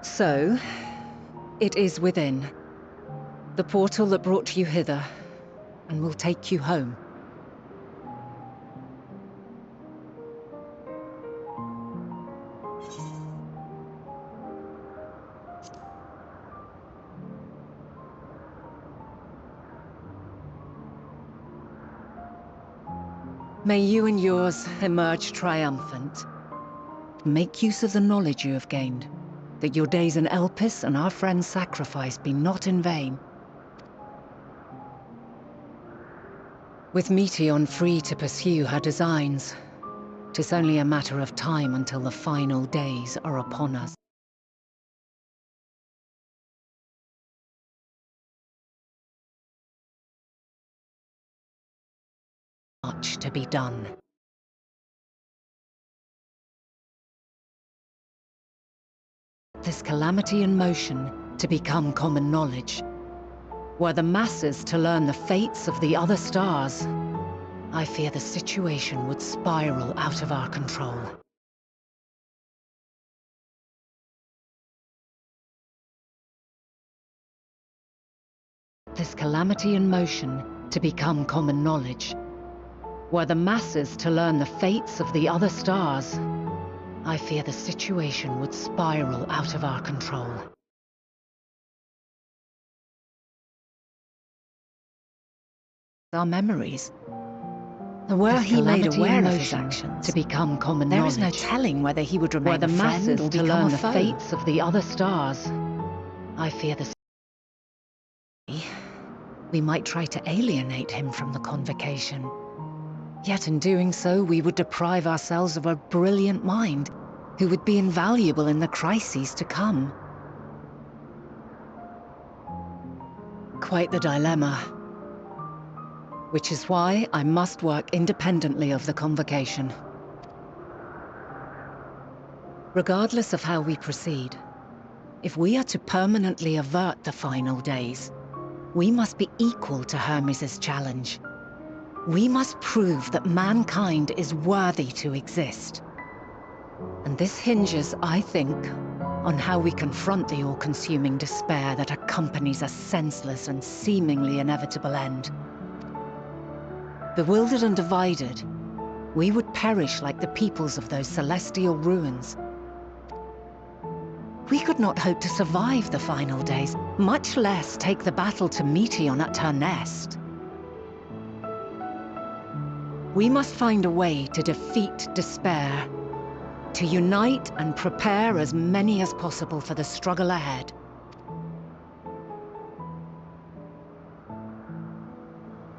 So, it is within. The portal that brought you hither, and will take you home. May you and yours emerge triumphant. Make use of the knowledge you have gained, that your days in Elpis and our friend's sacrifice be not in vain. With Meteion free to pursue her designs, 'tis only a matter of time until the final days are upon us. Much to be done. This calamity in motion to become common knowledge. Were the masses to learn the fates of the other stars, I fear the situation would spiral out of our control. This calamity in motion to become common knowledge. Were the masses to learn the fates of the other stars, I fear the situation would spiral out of our control. Our memories. Were he made aware of his actions to become common knowledge, there is no telling whether he would remain a friend or become a foe. Were the masses to learn the fates of the other stars, I fear the... We might try to alienate him from the convocation. Yet in doing so, we would deprive ourselves of a brilliant mind, who would be invaluable in the crises to come. Quite the dilemma. Which is why I must work independently of the convocation. Regardless of how we proceed, if we are to permanently avert the final days, we must be equal to Hermes' challenge. We must prove that mankind is worthy to exist. And this hinges, I think, on how we confront the all-consuming despair that accompanies a senseless and seemingly inevitable end. Bewildered and divided, we would perish like the peoples of those celestial ruins. We could not hope to survive the final days, much less take the battle to Meteion at her nest. We must find a way to defeat despair, to unite and prepare as many as possible for the struggle ahead.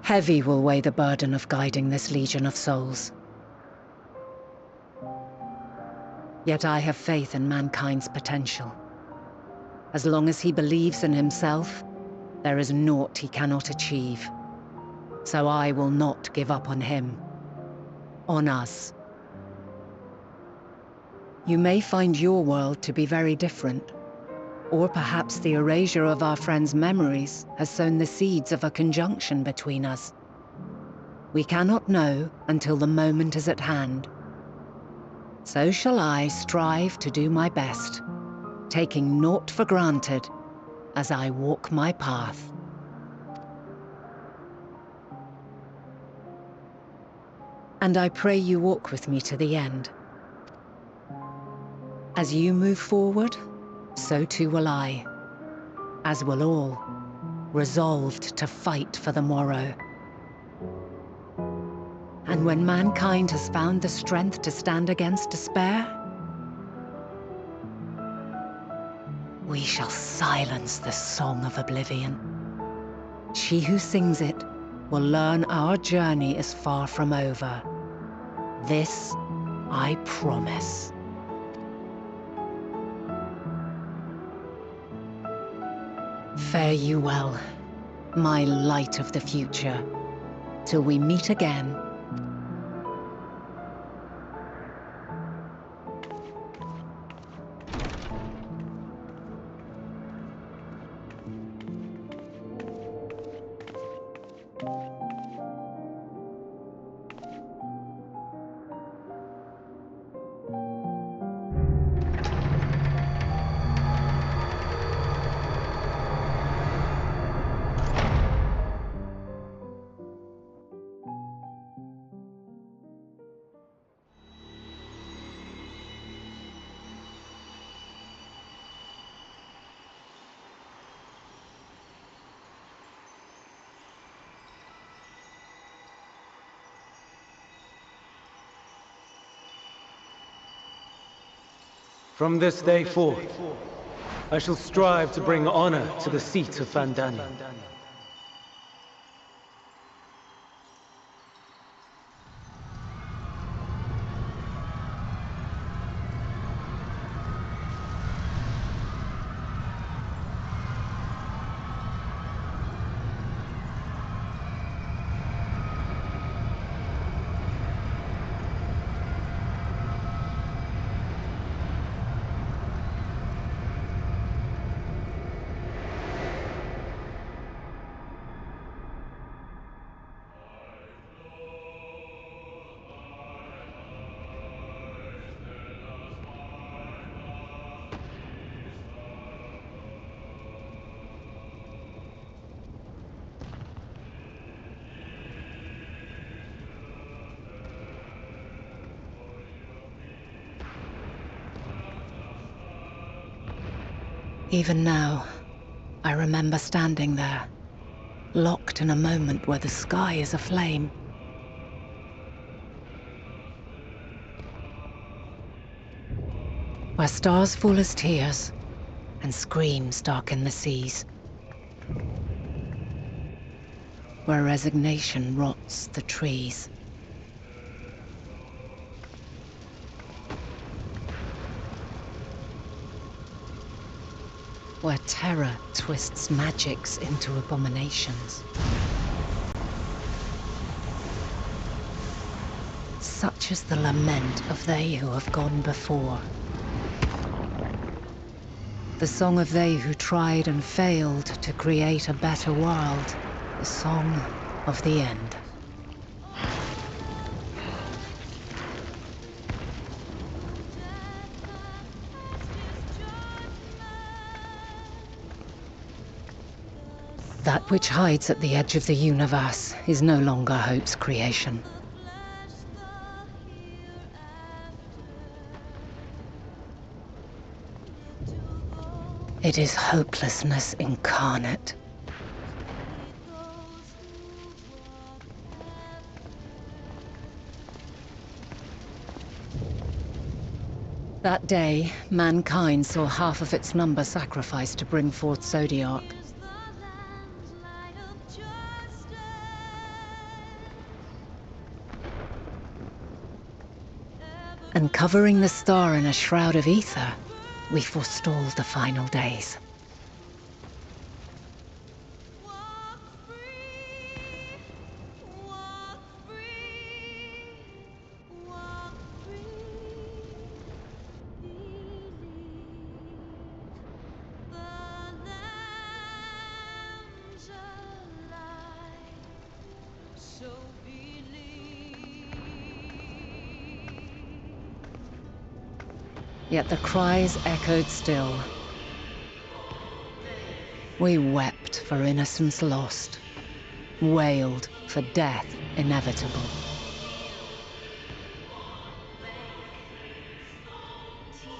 Heavy will weigh the burden of guiding this legion of souls. Yet I have faith in mankind's potential. As long as he believes in himself, there is naught he cannot achieve. So I will not give up on him, on us. You may find your world to be very different, or perhaps the erasure of our friend's memories has sown the seeds of a conjunction between us. We cannot know until the moment is at hand. So shall I strive to do my best, taking naught for granted as I walk my path. And I pray you walk with me to the end. As you move forward, so too will I, as will all, resolved to fight for the morrow. And when mankind has found the strength to stand against despair, we shall silence the song of oblivion. She who sings it will learn our journey is far from over. This I promise. Fare you well, my light of the future, till we meet again. From this day forth, I shall strive to bring honor to the seat of Vandania. Even now, I remember standing there, locked in a moment where the sky is aflame. Where stars fall as tears, and screams darken the seas. Where resignation rots the trees. Where terror twists magics into abominations. Such is the lament of they who have gone before. The song of they who tried and failed to create a better world. The song of the end. That which hides at the edge of the universe is no longer hope's creation. It is hopelessness incarnate. That day, mankind saw half of its number sacrificed to bring forth Zodiac. And covering the star in a shroud of ether, we forestalled the final days. Yet the cries echoed still. We wept for innocence lost, wailed for death inevitable.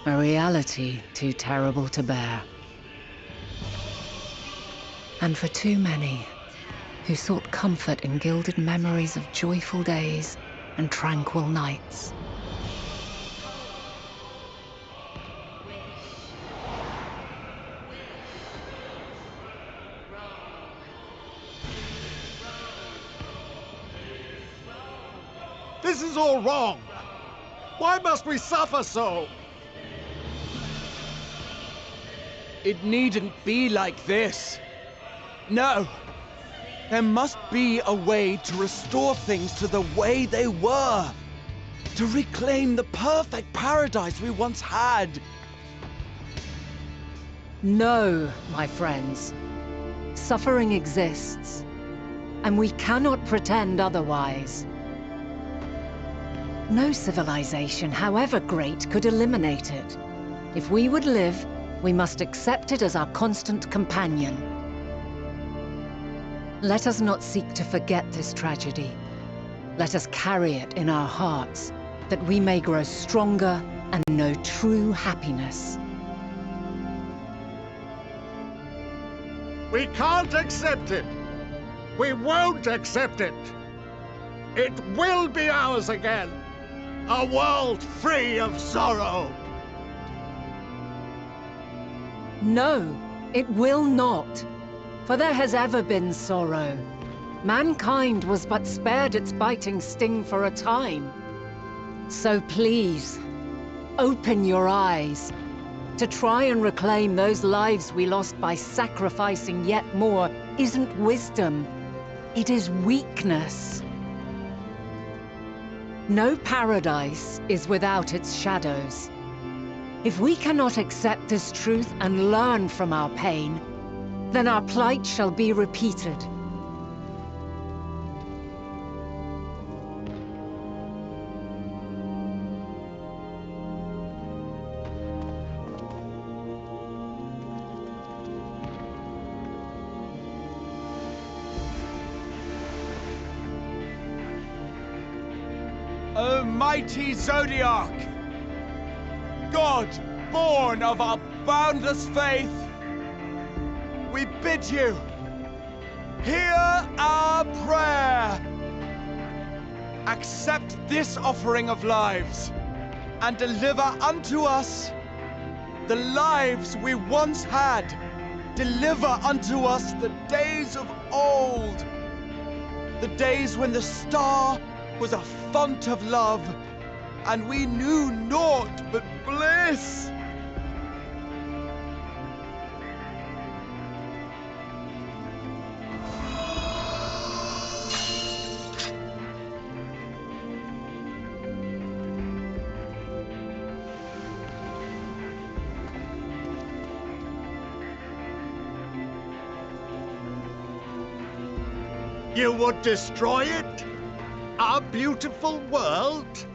A reality too terrible to bear. And for too many who sought comfort in gilded memories of joyful days and tranquil nights. This is all wrong! Why must we suffer so? It needn't be like this. No. There must be a way to restore things to the way they were. To reclaim the perfect paradise we once had. No, my friends. Suffering exists, and we cannot pretend otherwise. No civilization, however great, could eliminate it. If we would live, we must accept it as our constant companion. Let us not seek to forget this tragedy. Let us carry it in our hearts, that we may grow stronger and know true happiness. We can't accept it! We won't accept it! It will be ours again! A world free of sorrow! No, it will not. For there has ever been sorrow. Mankind was but spared its biting sting for a time. So please, open your eyes. To try and reclaim those lives we lost by sacrificing yet more isn't wisdom. It is weakness. No paradise is without its shadows. If we cannot accept this truth and learn from our pain, then our plight shall be repeated. O mighty Zodiac! God, born of our boundless faith, we bid you, hear our prayer! Accept this offering of lives, and deliver unto us the lives we once had. Deliver unto us the days of old, the days when the star was a font of love, and we knew naught but bliss. You would destroy it? Our beautiful world?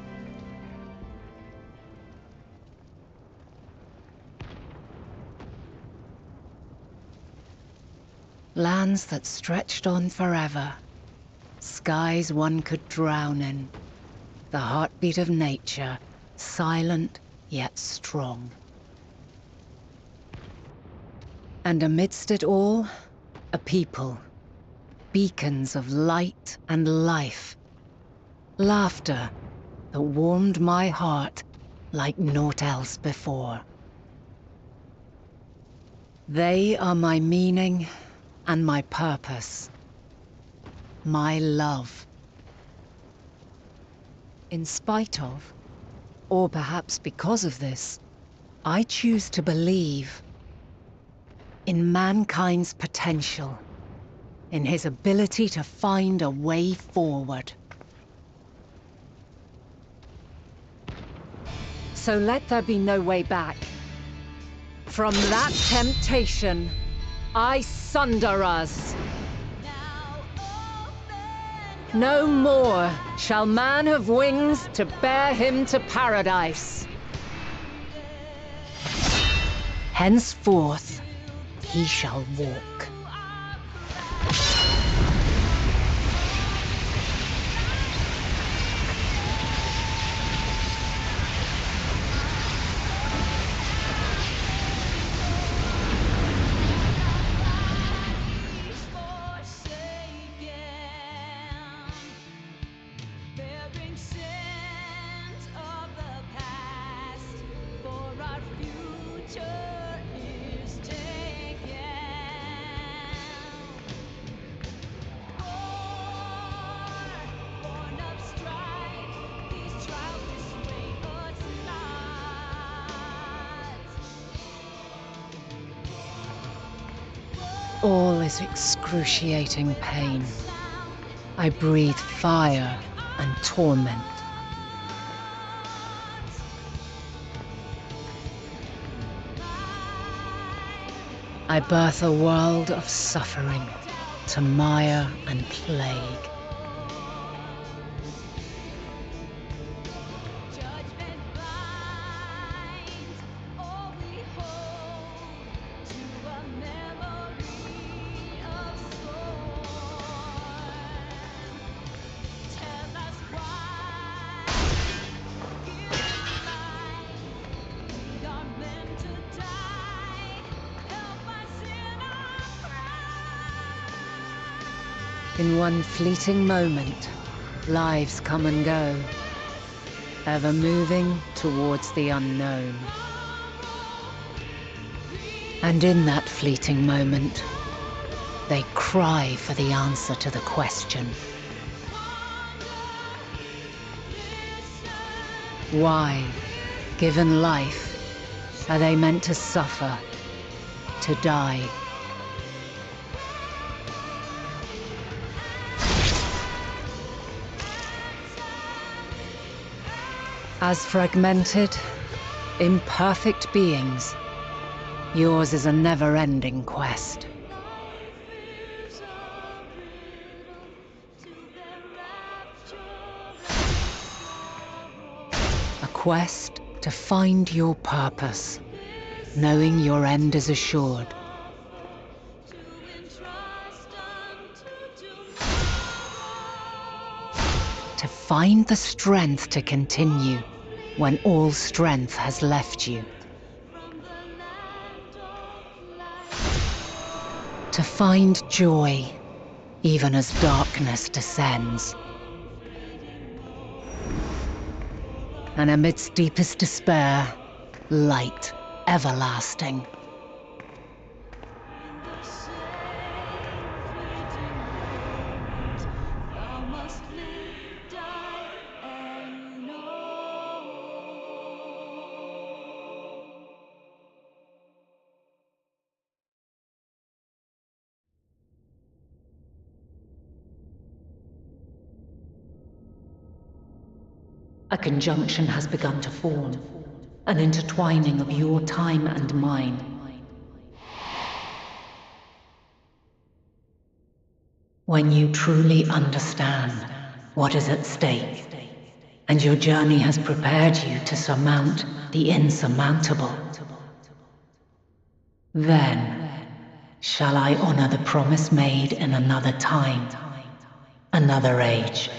Lands that stretched on forever. Skies one could drown in. The heartbeat of nature, silent yet strong. And amidst it all, a people. Beacons of light and life. Laughter that warmed my heart like naught else before. They are my meaning and my purpose. My love. In spite of, or perhaps because of this, I choose to believe in mankind's potential, in his ability to find a way forward. So let there be no way back. From that temptation, I sunder us. No more shall man have wings to bear him to paradise. Henceforth, he shall walk. All is excruciating pain. I breathe fire and torment. I birth a world of suffering to mire and plague. In one fleeting moment, lives come and go, ever moving towards the unknown. And in that fleeting moment, they cry for the answer to the question. Why, given life, are they meant to suffer, to die? As fragmented, imperfect beings, yours is a never-ending quest. A quest to find your purpose, knowing your end is assured. To find the strength to continue when all strength has left you. To find joy even as darkness descends. And amidst deepest despair, light everlasting. A conjunction has begun to form, an intertwining of your time and mine. When you truly understand what is at stake, and your journey has prepared you to surmount the insurmountable, then shall I honor the promise made in another time, another age.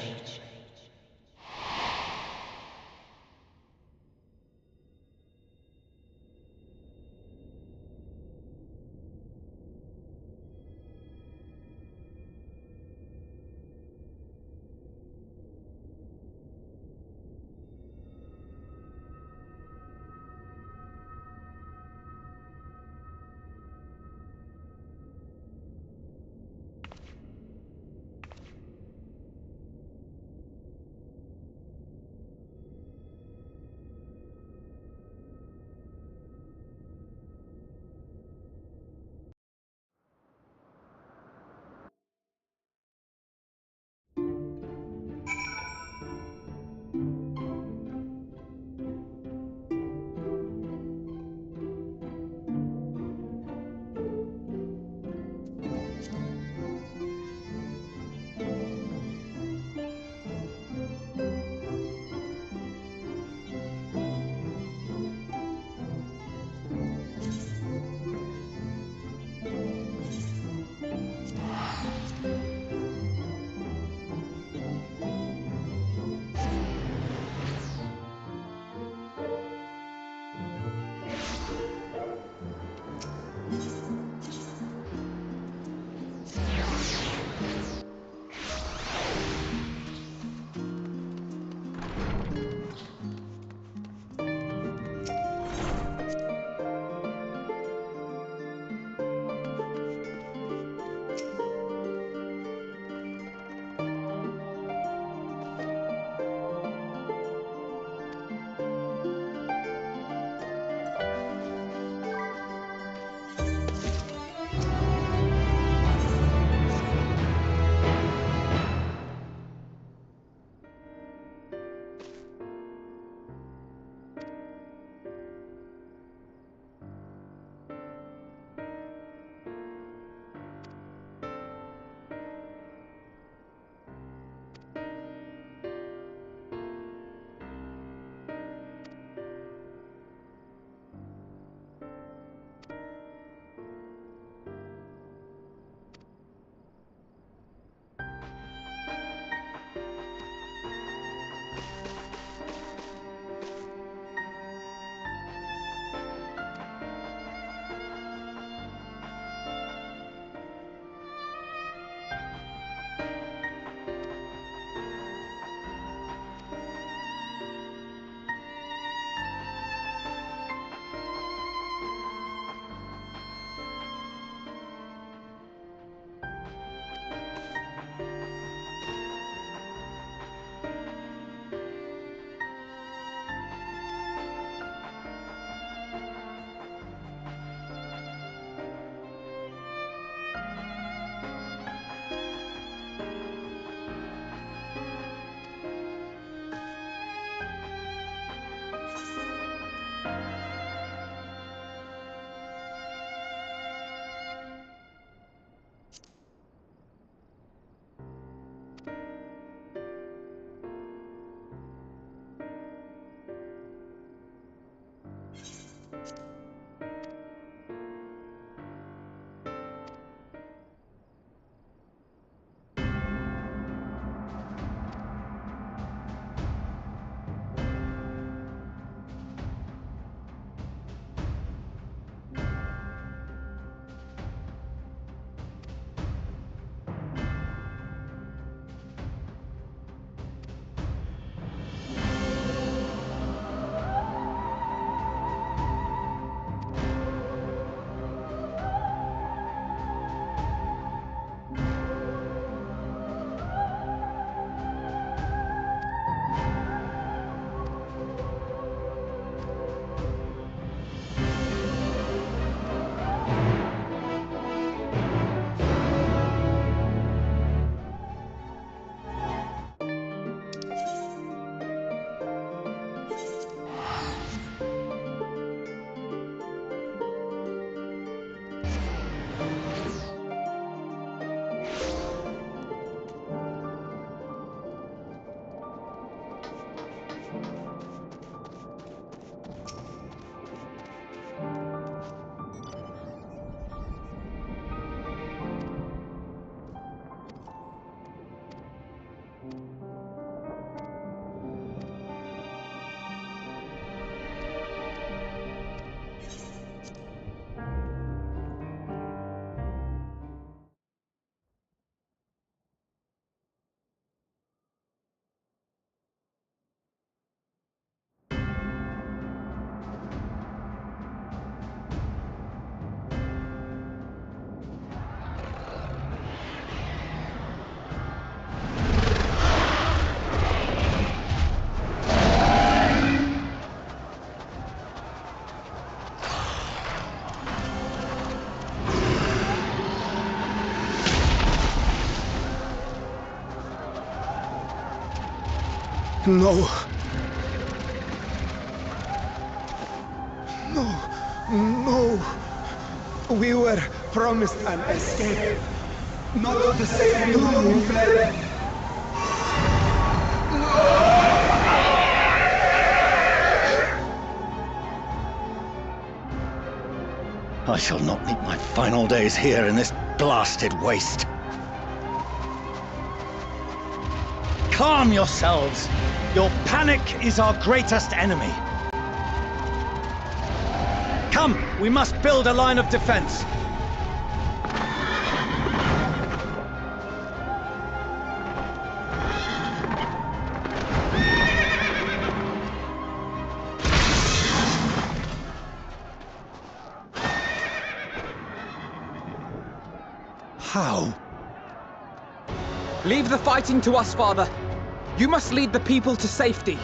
No. No. No. We were promised an escape. Not the same you who fled. I shall not meet my final days here in this blasted waste. Calm yourselves! Your panic is our greatest enemy. Come, we must build a line of defense. How? Leave the fighting to us, Father. You must lead the people to safety.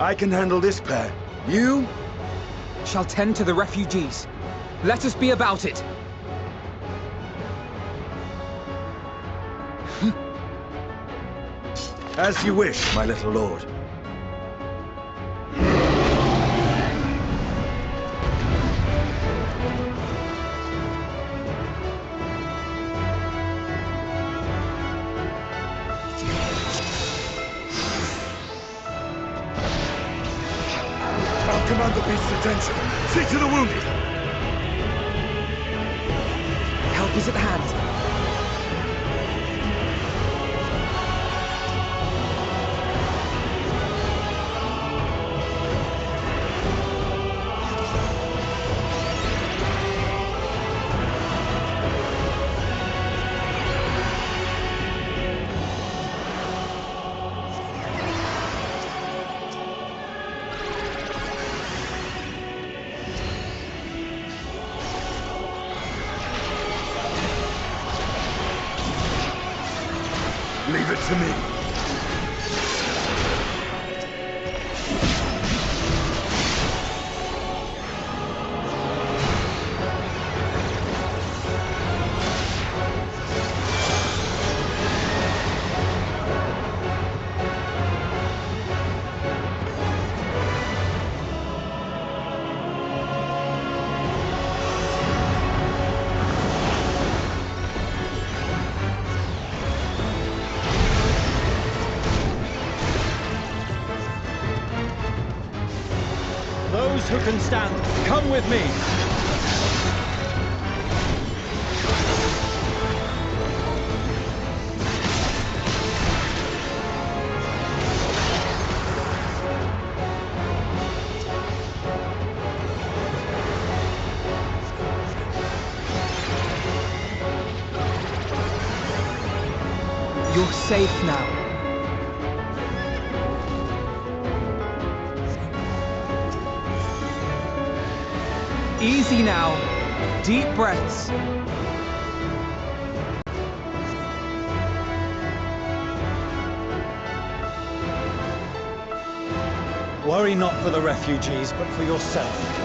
I can handle this pair. You? Shall tend to the refugees. Let us be about it. As you wish, my little lord. I'll command the beast's attention. See to the wounded! Help is at hand. Leave it to me. Those who can stand, come with me! You're safe now. Easy now. Deep breaths. Worry not for the refugees, but for yourself.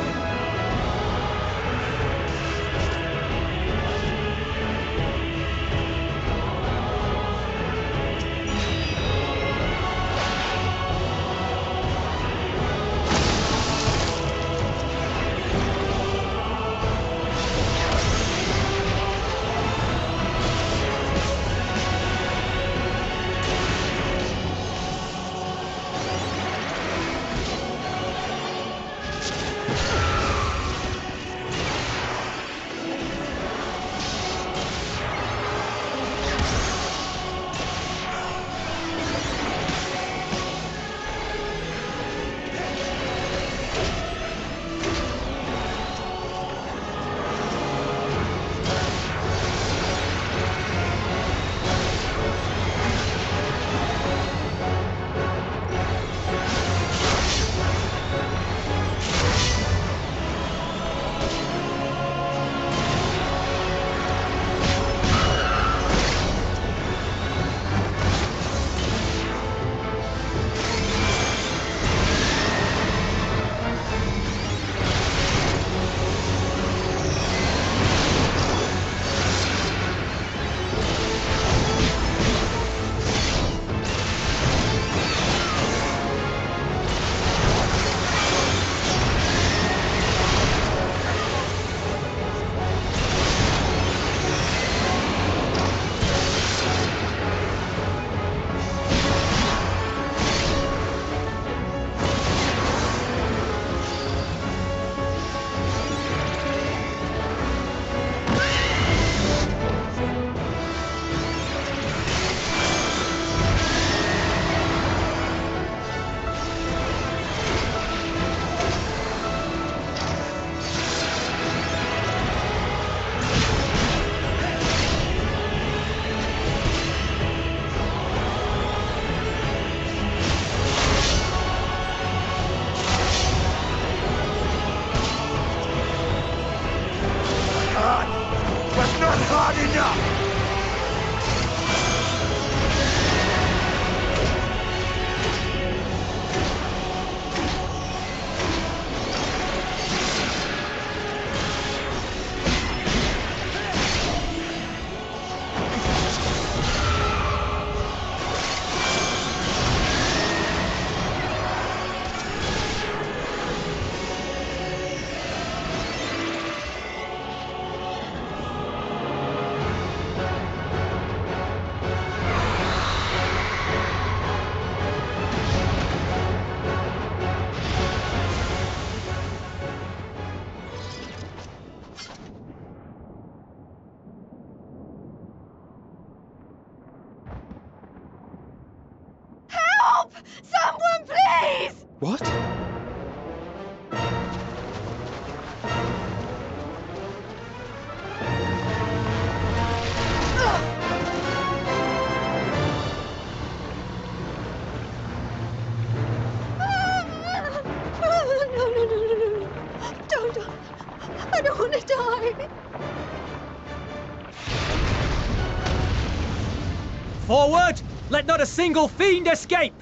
Someone, please! What? No. Don't. I don't want to die. Forward! Let not a single fiend escape!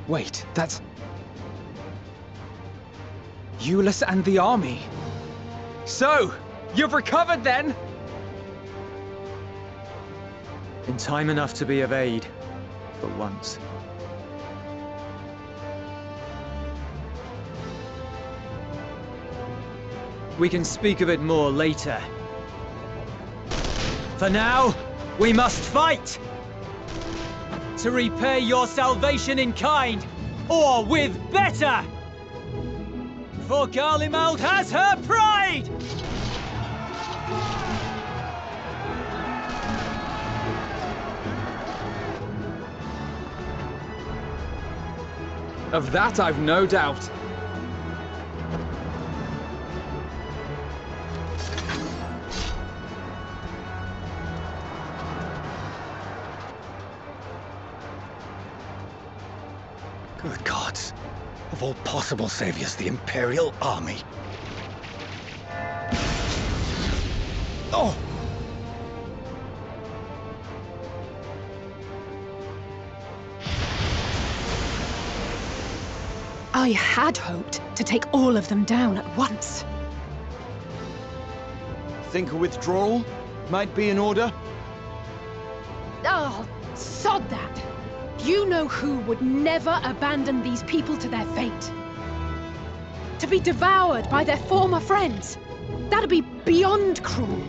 Wait, that's... Euless and the army. So, you've recovered then? In time enough to be of aid, for once. We can speak of it more later. For now, we must fight! To repay your salvation in kind, or with better! For Garlemald has her pride! Of that I've no doubt. Good gods. Of all possible saviors, the Imperial Army. Oh! I had hoped to take all of them down at once. Think a withdrawal might be in order? Oh, sod that. You know who would never abandon these people to their fate. To be devoured by their former friends. That'd be beyond cruel.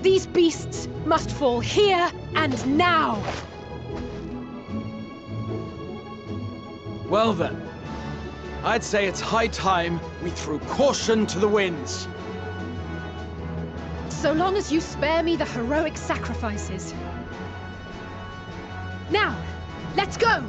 These beasts must fall here and now. Well then, I'd say it's high time we threw caution to the winds. So long as you spare me the heroic sacrifices. Now, let's go!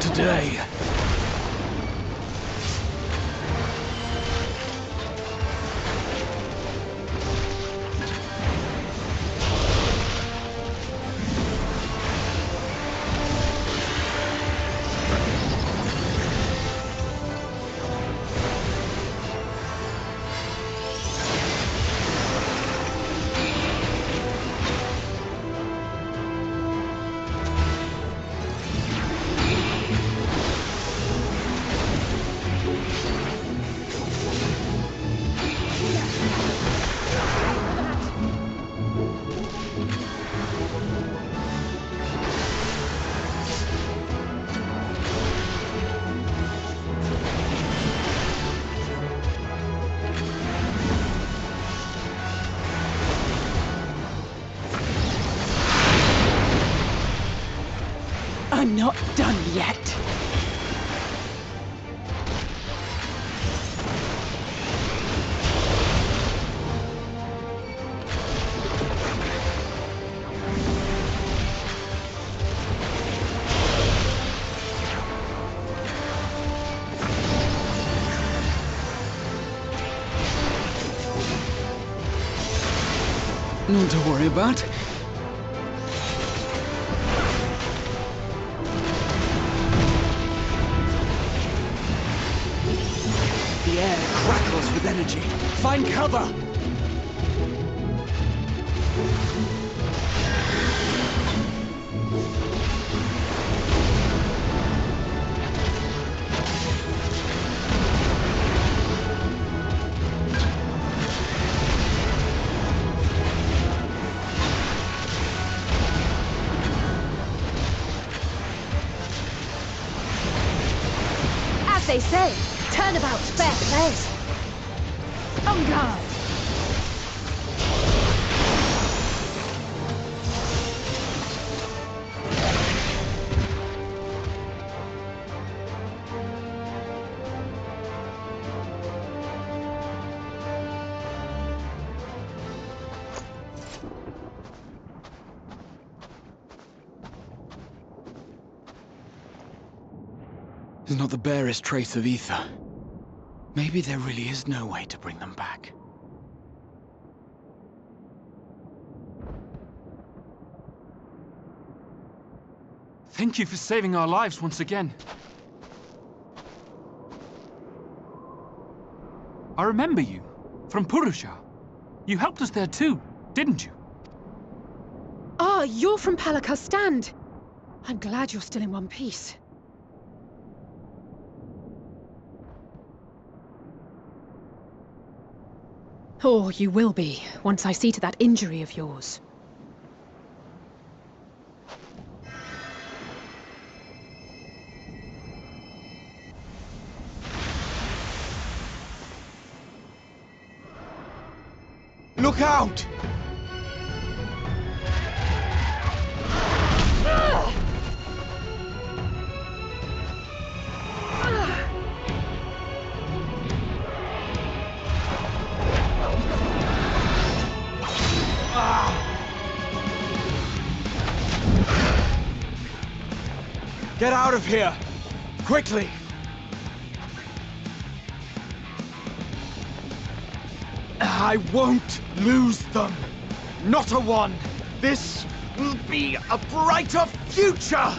Today. I'm not done yet. None to worry about. The air crackles with energy. Find cover! As they say, Turnabout, fair plays. On guard. There's not the barest trace of ether. Maybe there really is no way to bring them back. Thank you for saving our lives once again. I remember you, from Purusha. You helped us there too, didn't you? Ah, you're from Palaka's stand. I'm glad you're still in one piece. Or you will be, once I see to that injury of yours. Look out! Get out of here! Quickly! I won't lose them! Not a one! This will be a brighter future!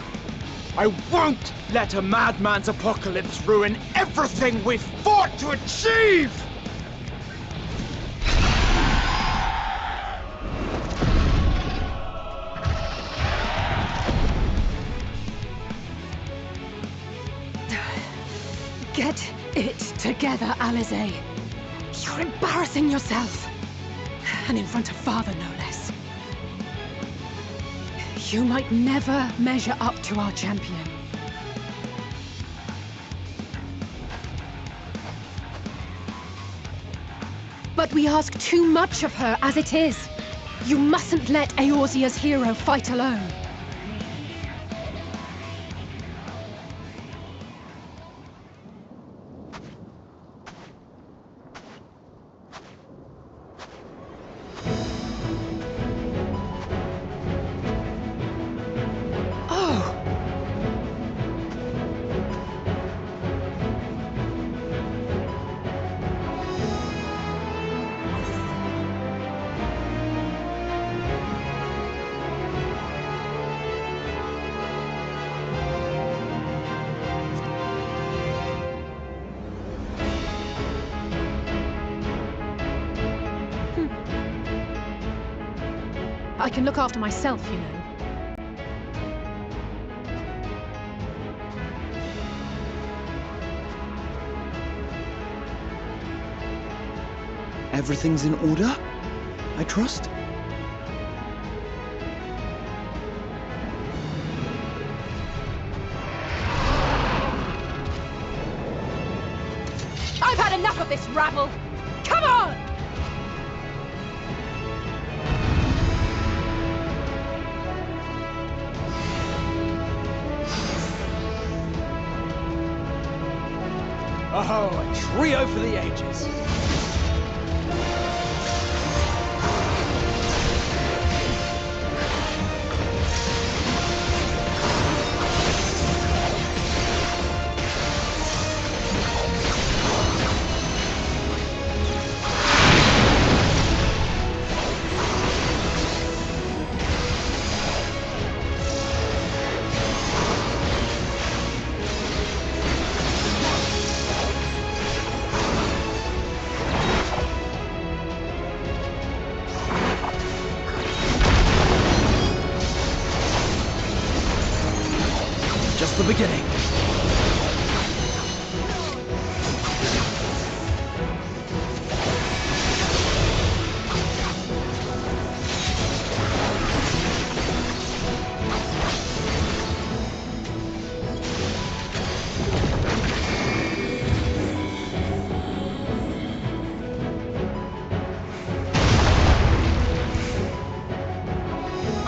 I won't let a madman's apocalypse ruin everything we've fought to achieve! Get it together, Alize. You're embarrassing yourself. And in front of Father, no less. You might never measure up to our champion. But we ask too much of her as it is. You mustn't let Eorzea's hero fight alone. I can look after myself, you know. Everything's in order, I trust? I've had enough of this rabble! Come on! Oh, a trio for the ages. Just the beginning.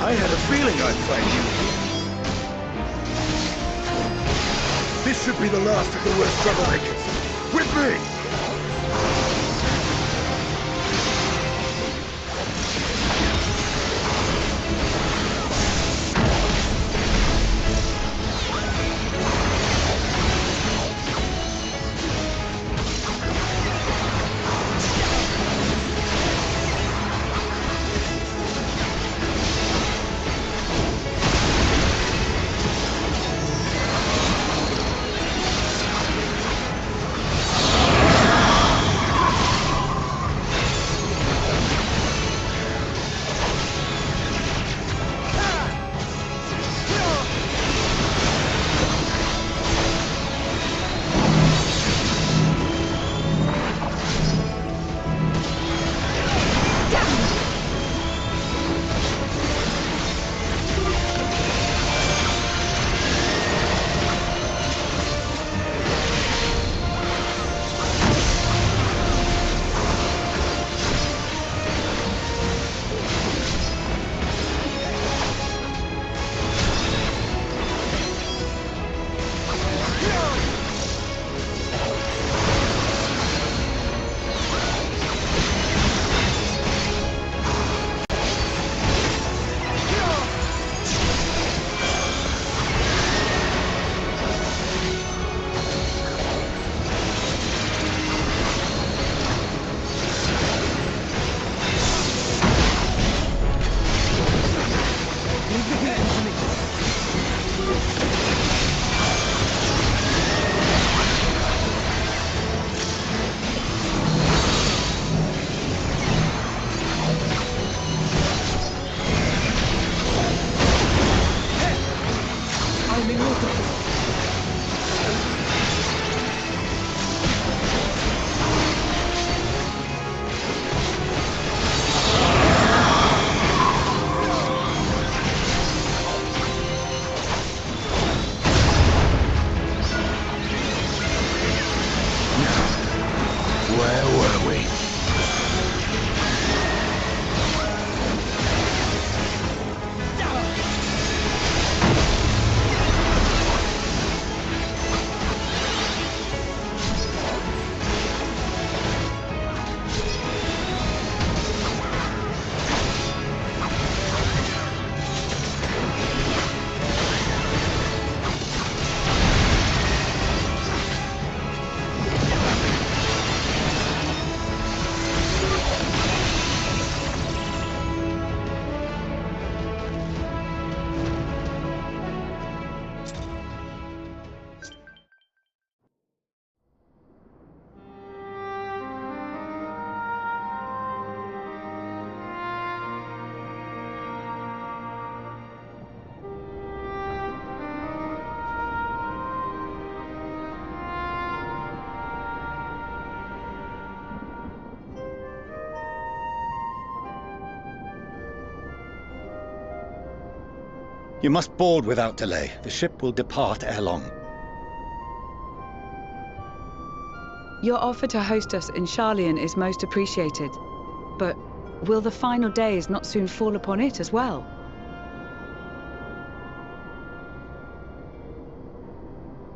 I had a feeling I'd find you. This should be the last of the worst troublemakers. With me! You must board without delay. The ship will depart ere long. Your offer to host us in Sharlayan is most appreciated. But will the final days not soon fall upon it as well?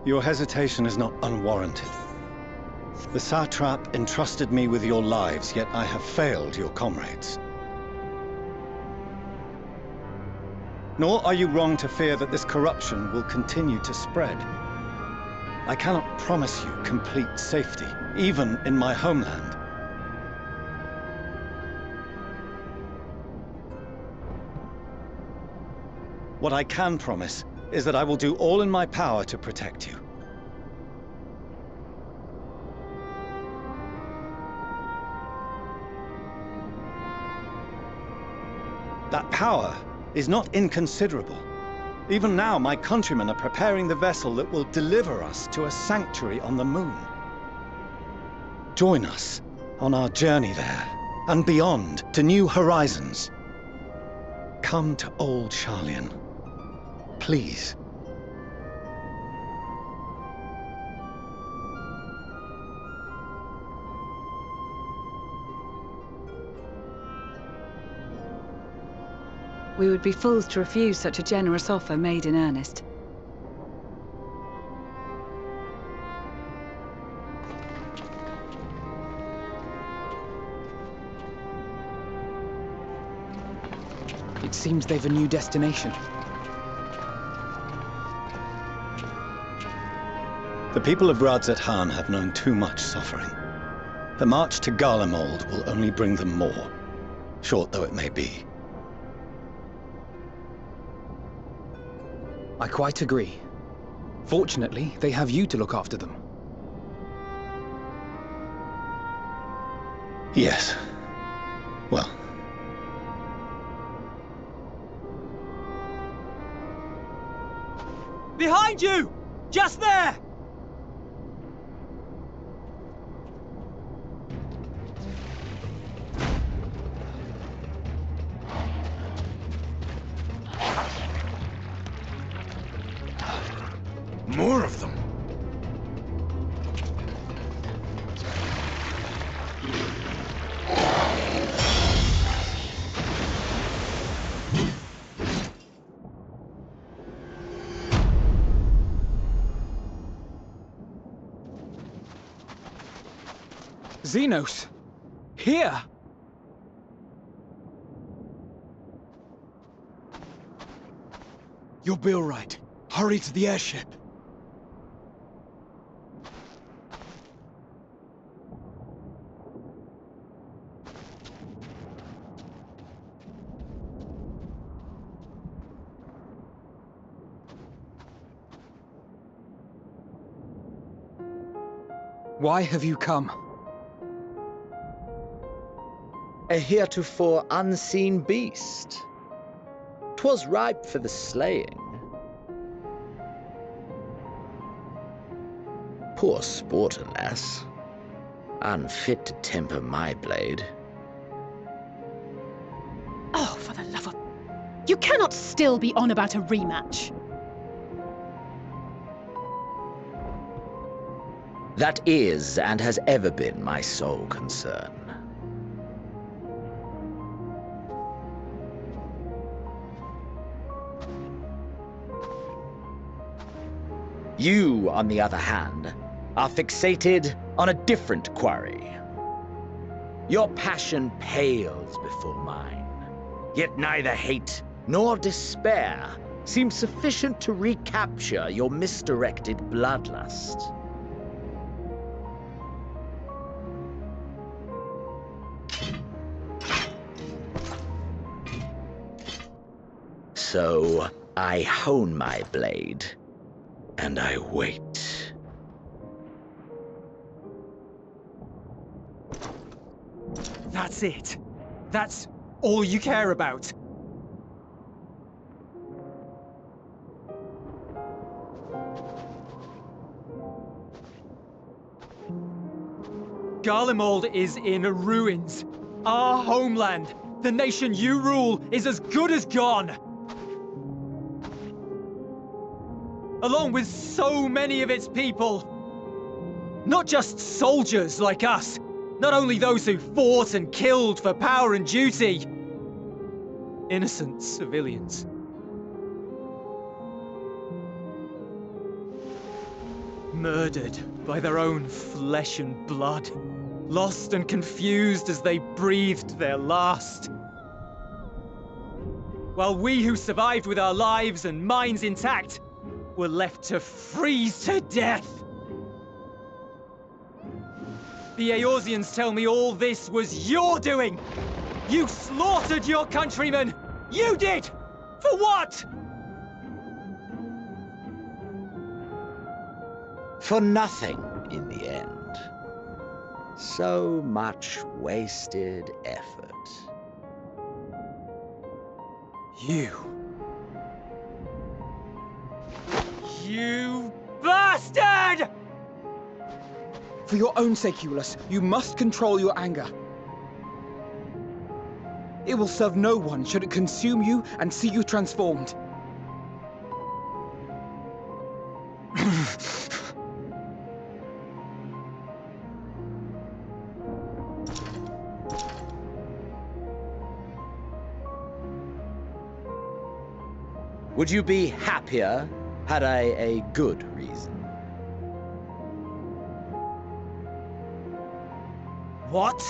Your hesitation is not unwarranted. The satrap entrusted me with your lives, yet I have failed your comrades. Nor are you wrong to fear that this corruption will continue to spread. I cannot promise you complete safety, even in my homeland. What I can promise is that I will do all in my power to protect you. That power is not inconsiderable. Even now, my countrymen are preparing the vessel that will deliver us to a sanctuary on the moon. Join us on our journey there, and beyond, to new horizons. Come to old Sharlayan. Please. We would be fools to refuse such a generous offer made in earnest. It seems they've a new destination. The people of Radzat-Han have known too much suffering. The march to Garlemald will only bring them more, short though it may be. I quite agree. Fortunately, they have you to look after them. Yes. Well. Behind you! Just there! More of them. Xenos! Here! You'll be all right. Hurry to the airship. Why have you come? A heretofore unseen beast. 'Twas ripe for the slaying. Poor sport, alas. Unfit to temper my blade. Oh, for the love of... You cannot still be on about a rematch. That is and has ever been my sole concern. You, on the other hand, are fixated on a different quarry. Your passion pales before mine, yet neither hate nor despair seem sufficient to recapture your misdirected bloodlust. So, I hone my blade, and I wait. That's it. That's all you care about. Garlemald is in ruins. Our homeland, the nation you rule, is as good as gone. Along with so many of its people. Not just soldiers like us. Not only those who fought and killed for power and duty. Innocent civilians. Murdered by their own flesh and blood. Lost and confused as they breathed their last. While we who survived with our lives and minds intact were left to freeze to death. The Eorzeans tell me all this was your doing! You slaughtered your countrymen! You did! For what? For nothing, in the end. So much wasted effort. You bastard! For your own sake, Eulus, you must control your anger. It will serve no one should it consume you and see you transformed. Would you be happier had I a good reason? What?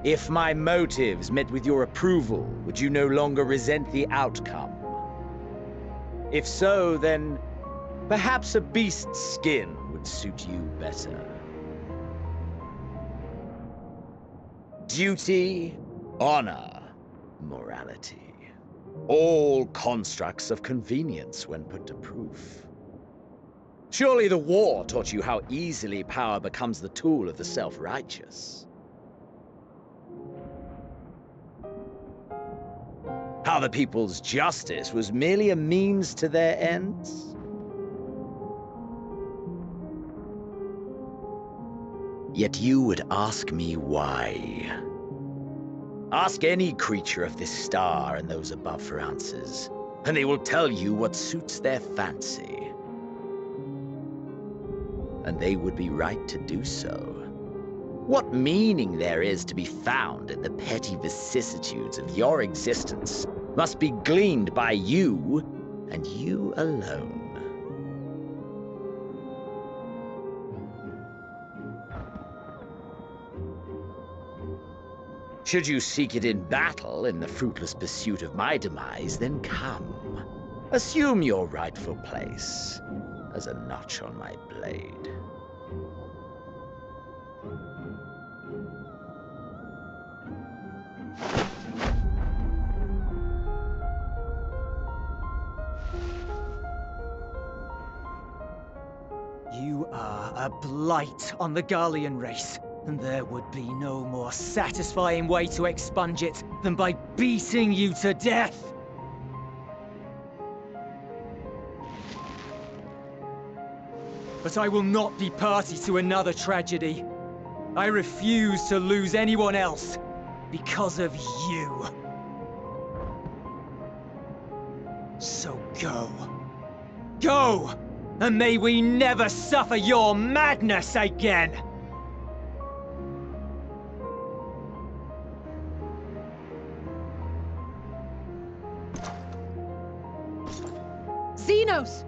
If my motives met with your approval, would you no longer resent the outcome? If so, then perhaps a beast's skin would suit you better. Duty, honor, morality. All constructs of convenience when put to proof. Surely the war taught you how easily power becomes the tool of the self-righteous. How the people's justice was merely a means to their ends? Yet you would ask me why. Ask any creature of this star and those above for answers, and they will tell you what suits their fancy. And they would be right to do so. What meaning there is to be found in the petty vicissitudes of your existence must be gleaned by you, and you alone. Should you seek it in battle in the fruitless pursuit of my demise, then come. Assume your rightful place as a notch on my blade. You are a blight on the Garlean race, and there would be no more satisfying way to expunge it than by beating you to death. But I will not be party to another tragedy. I refuse to lose anyone else because of you. So go. Go! And may we never suffer your madness again! Xenos!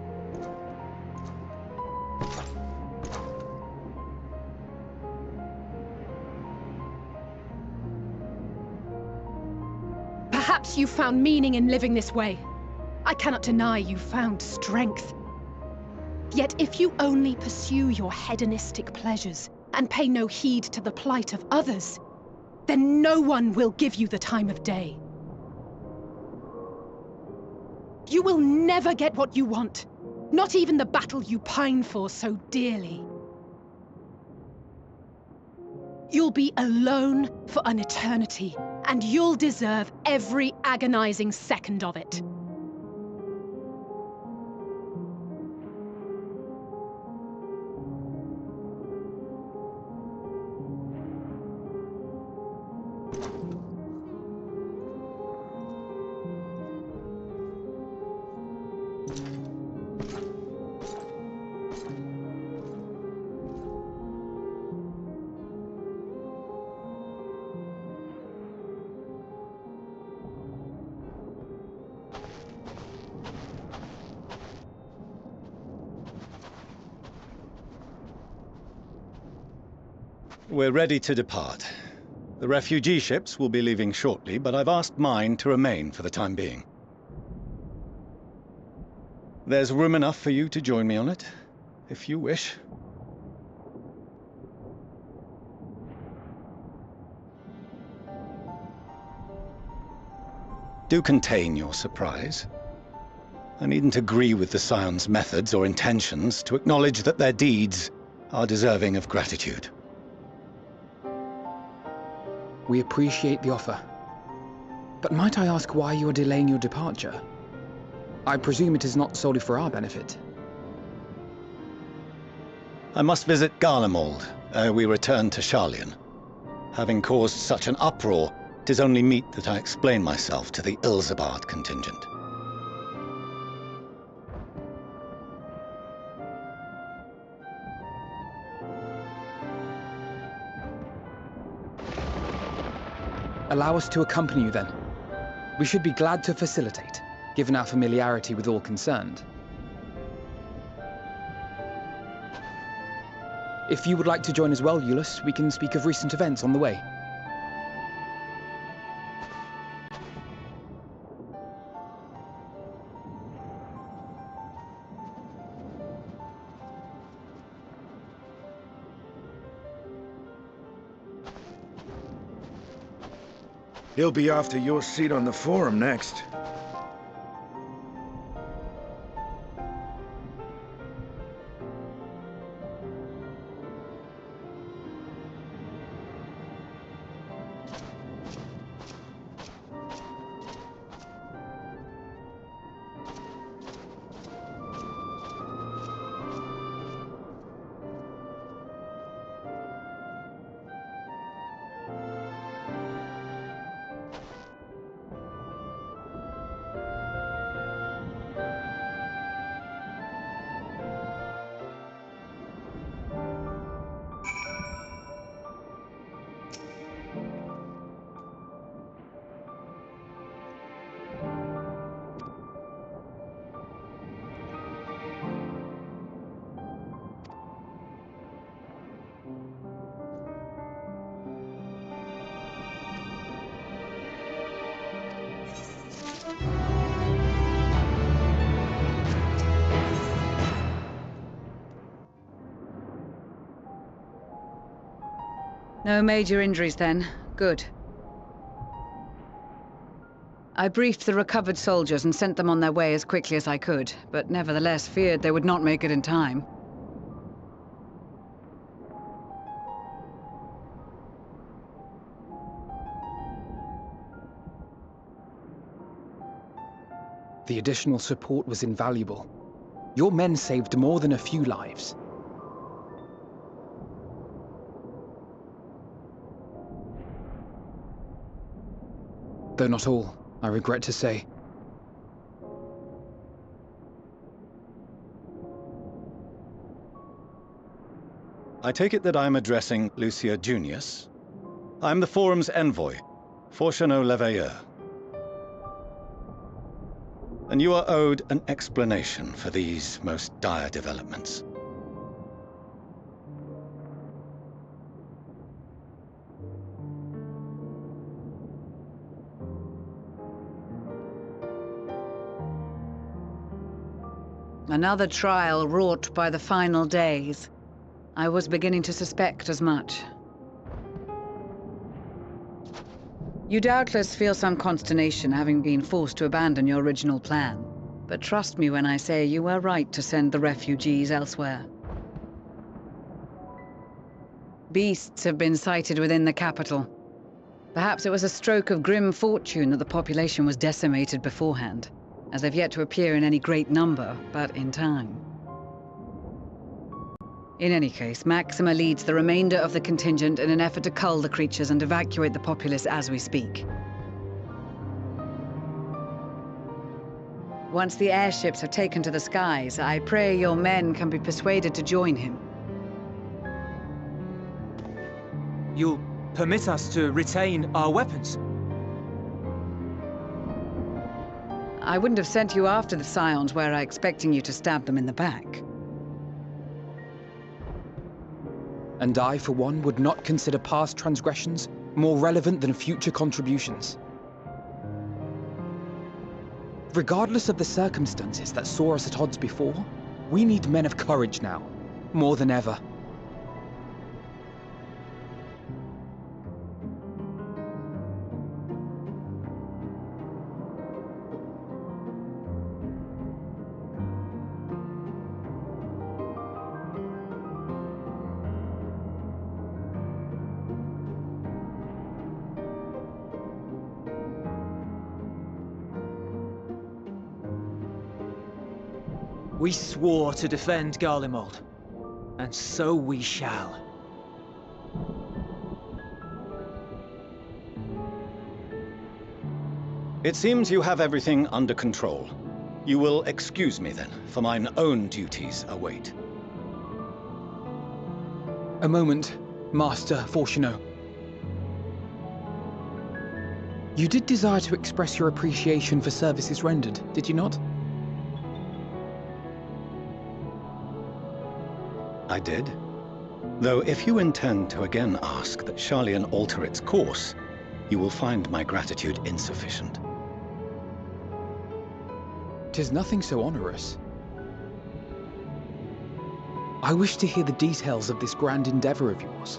Perhaps you found meaning in living this way. I cannot deny you found strength. Yet if you only pursue your hedonistic pleasures and pay no heed to the plight of others, then no one will give you the time of day. You will never get what you want, not even the battle you pine for so dearly. You'll be alone for an eternity, and you'll deserve every agonizing second of it. We're ready to depart. The refugee ships will be leaving shortly, but I've asked mine to remain for the time being. There's room enough for you to join me on it, if you wish. Do contain your surprise. I needn't agree with the Scion's methods or intentions to acknowledge that their deeds are deserving of gratitude. We appreciate the offer. But might I ask why you are delaying your departure? I presume it is not solely for our benefit. I must visit Garlemald ere we return to Sharlayan. Having caused such an uproar, 'tis only meet that I explain myself to the Ilzabard contingent. Allow us to accompany you then. We should be glad to facilitate, given our familiarity with all concerned. If you would like to join as well, Eulus, we can speak of recent events on the way. He'll be after your seat on the forum next. No major injuries then. Good. I briefed the recovered soldiers and sent them on their way as quickly as I could, but nevertheless feared they would not make it in time. The additional support was invaluable. Your men saved more than a few lives. Though not all, I regret to say. I take it that I'm addressing Lucia Junius. I'm the Forum's envoy, Fortuneau Leveilleur. And you are owed an explanation for these most dire developments. Another trial wrought by the final days. I was beginning to suspect as much. You doubtless feel some consternation having been forced to abandon your original plan. But trust me when I say you were right to send the refugees elsewhere. Beasts have been sighted within the capital. Perhaps it was a stroke of grim fortune that the population was decimated beforehand, as they've yet to appear in any great number, but in time. In any case, Maxima leads the remainder of the contingent in an effort to cull the creatures and evacuate the populace as we speak. Once the airships have taken to the skies, I pray your men can be persuaded to join him. You'll permit us to retain our weapons? I wouldn't have sent you after the Scions were I expecting you to stab them in the back. And I, for one, would not consider past transgressions more relevant than future contributions. Regardless of the circumstances that saw us at odds before, we need men of courage now, more than ever. We swore to defend Garlemald, and so we shall. It seems you have everything under control. You will excuse me then, for mine own duties await. A moment, Master Fortuneau. You did desire to express your appreciation for services rendered, did you not? I did. Though if you intend to again ask that Sharlayan alter its course, you will find my gratitude insufficient. 'Tis nothing so onerous. I wish to hear the details of this grand endeavor of yours.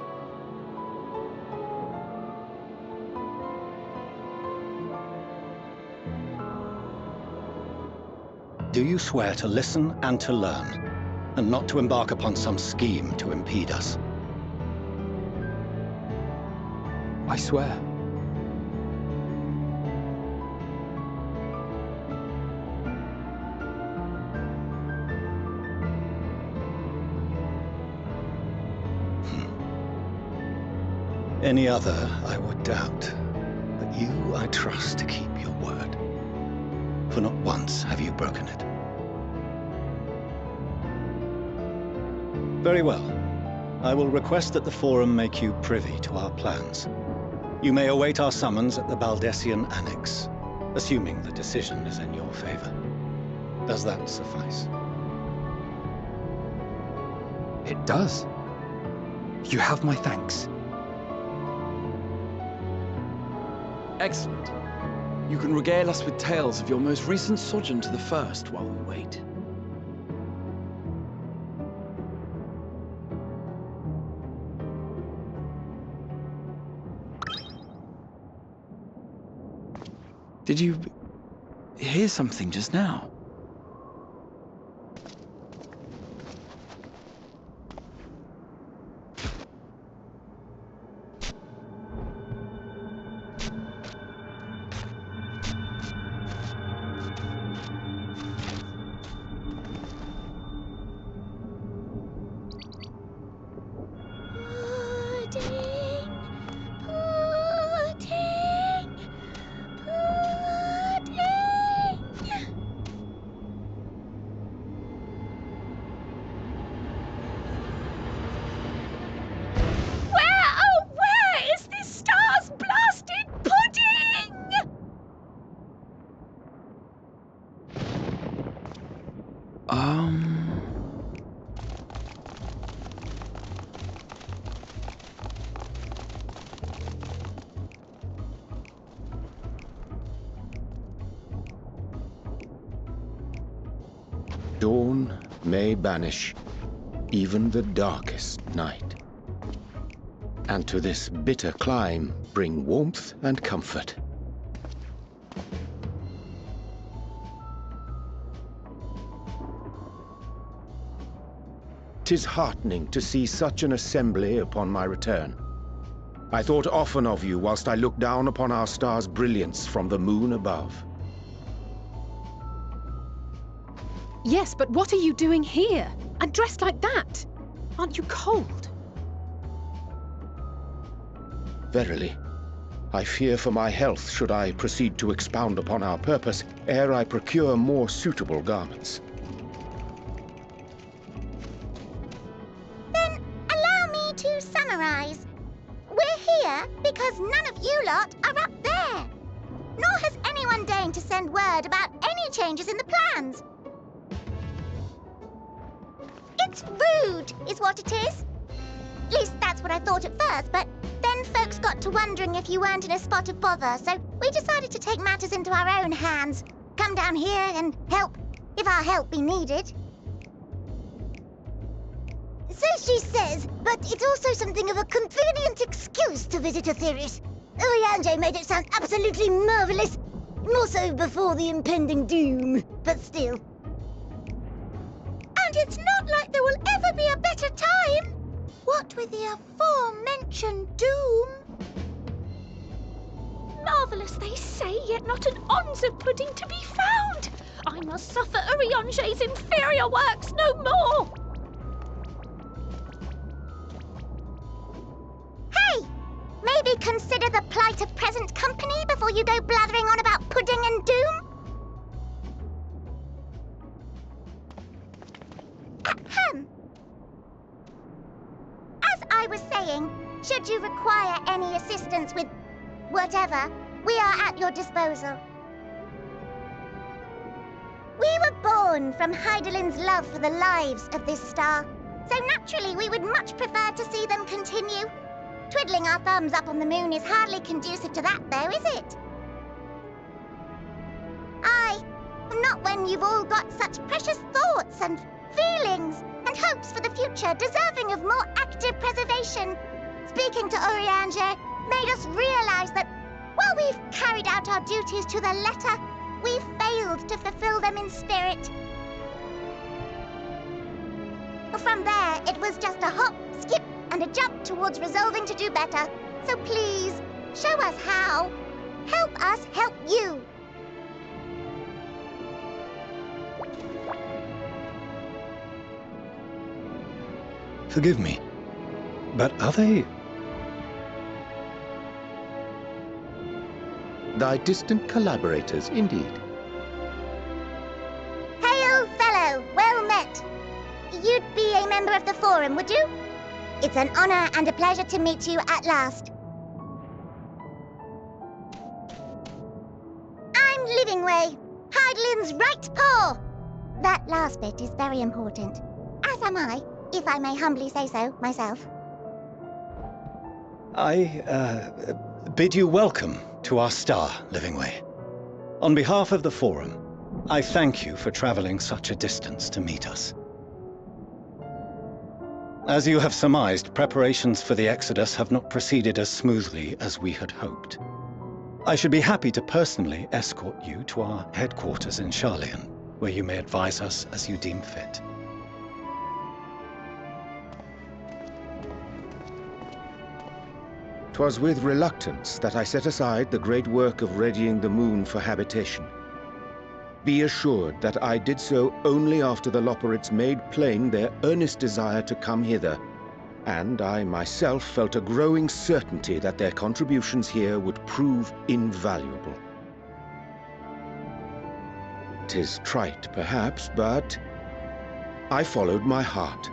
Do you swear to listen and to learn, and not to embark upon some scheme to impede us? I swear. Any other I would doubt, but you I trust to keep your word. For not once have you broken it. Very well. I will request that the Forum make you privy to our plans. You may await our summons at the Baldessian Annex, assuming the decision is in your favor. Does that suffice? It does. You have my thanks. Excellent. You can regale us with tales of your most recent sojourn to the First while we wait. Did you hear something just now? Dawn may banish even the darkest night, and to this bitter clime bring warmth and comfort. 'Tis heartening to see such an assembly upon my return. I thought often of you whilst I looked down upon our star's brilliance from the moon above. Yes, but what are you doing here? And dressed like that? Aren't you cold? Verily, I fear for my health should I proceed to expound upon our purpose ere I procure more suitable garments. Then allow me to summarize. We're here because none of you lot are up there. Nor has anyone deigned to send word about any changes in the plans. It's rude, is what it is. At least that's what I thought at first, but then folks got to wondering if you weren't in a spot of bother, so we decided to take matters into our own hands. Come down here and help, if our help be needed. So she says, but it's also something of a convenient excuse to visit Etheris. Oriange made it sound absolutely marvelous. More so before the impending doom, but still. And it's not like there will ever be a better time. What with the aforementioned doom? Marvellous, they say, yet not an ounce of pudding to be found. I must suffer Oriange's inferior works no more. Hey! Maybe consider the plight of present company before you go blathering on about pudding and doom? Ahem. As I was saying, should you require any assistance with whatever, We are at your disposal. We were born from Hydaelyn's love for the lives of this star, so naturally we would much prefer to see them continue. Twiddling our thumbs up on the moon is hardly conducive to that, though, is it? Not when you've all got such precious thoughts and feelings and hopes for the future deserving of more active preservation. Speaking to Urianger made us realize that while we've carried out our duties to the letter, we've failed to fulfill them in spirit. From there, it was just a hop, skip, and a jump towards resolving to do better. So please, show us how. Help us help you. Forgive me, but are they... Thy distant collaborators, indeed. Hail, fellow! Well met! You'd be a member of the Forum, would you? It's an honor and a pleasure to meet you at last. I'm Livingway, Hydaelyn's right paw! That last bit is very important, as am I. If I may humbly say so, myself. I, bid you welcome to our star, Livingway. On behalf of the Forum, I thank you for traveling such a distance to meet us. As you have surmised, preparations for the Exodus have not proceeded as smoothly as we had hoped. I should be happy to personally escort you to our headquarters in Sharlayan, where you may advise us as you deem fit. 'Twas with reluctance that I set aside the great work of readying the moon for habitation. Be assured that I did so only after the Loperids made plain their earnest desire to come hither, and I myself felt a growing certainty that their contributions here would prove invaluable. 'Tis trite, perhaps, but I followed my heart.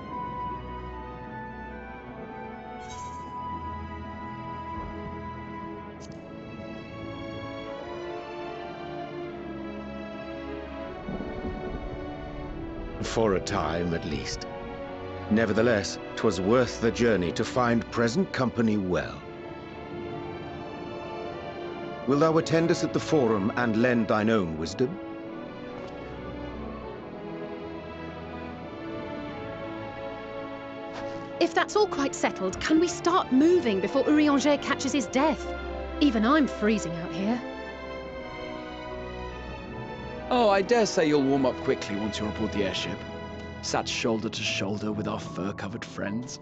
For a time, at least. Nevertheless, 'twas worth the journey to find present company well. Wilt thou attend us at the Forum and lend thine own wisdom? If that's all quite settled, can we start moving before Urianger catches his death? Even I'm freezing out here. Oh, I dare say you'll warm up quickly once you're aboard the airship. Sat shoulder to shoulder with our fur-covered friends.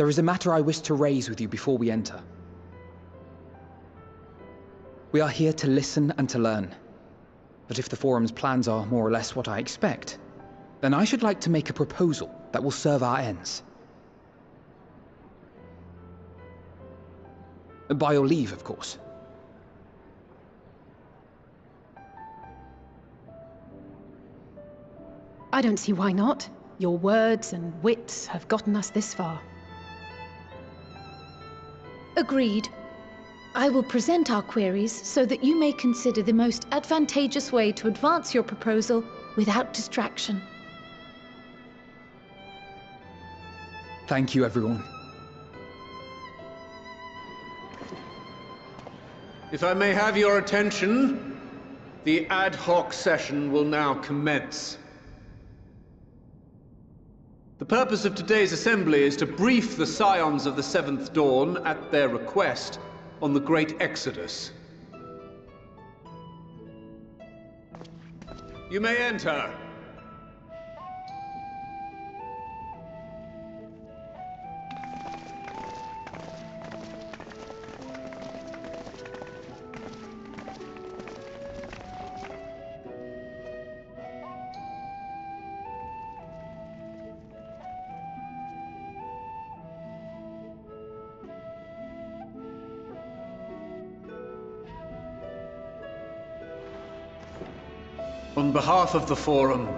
There is a matter I wish to raise with you before we enter. We are here to listen and to learn. But if the Forum's plans are more or less what I expect, then I should like to make a proposal that will serve our ends. By your leave, of course. I don't see why not. Your words and wits have gotten us this far. Agreed. I will present our queries so that you may consider the most advantageous way to advance your proposal without distraction. Thank you, everyone. If I may have your attention, the ad hoc session will now commence. The purpose of today's assembly is to brief the Scions of the Seventh Dawn, at their request, on the Great Exodus. You may enter. On behalf of the Forum,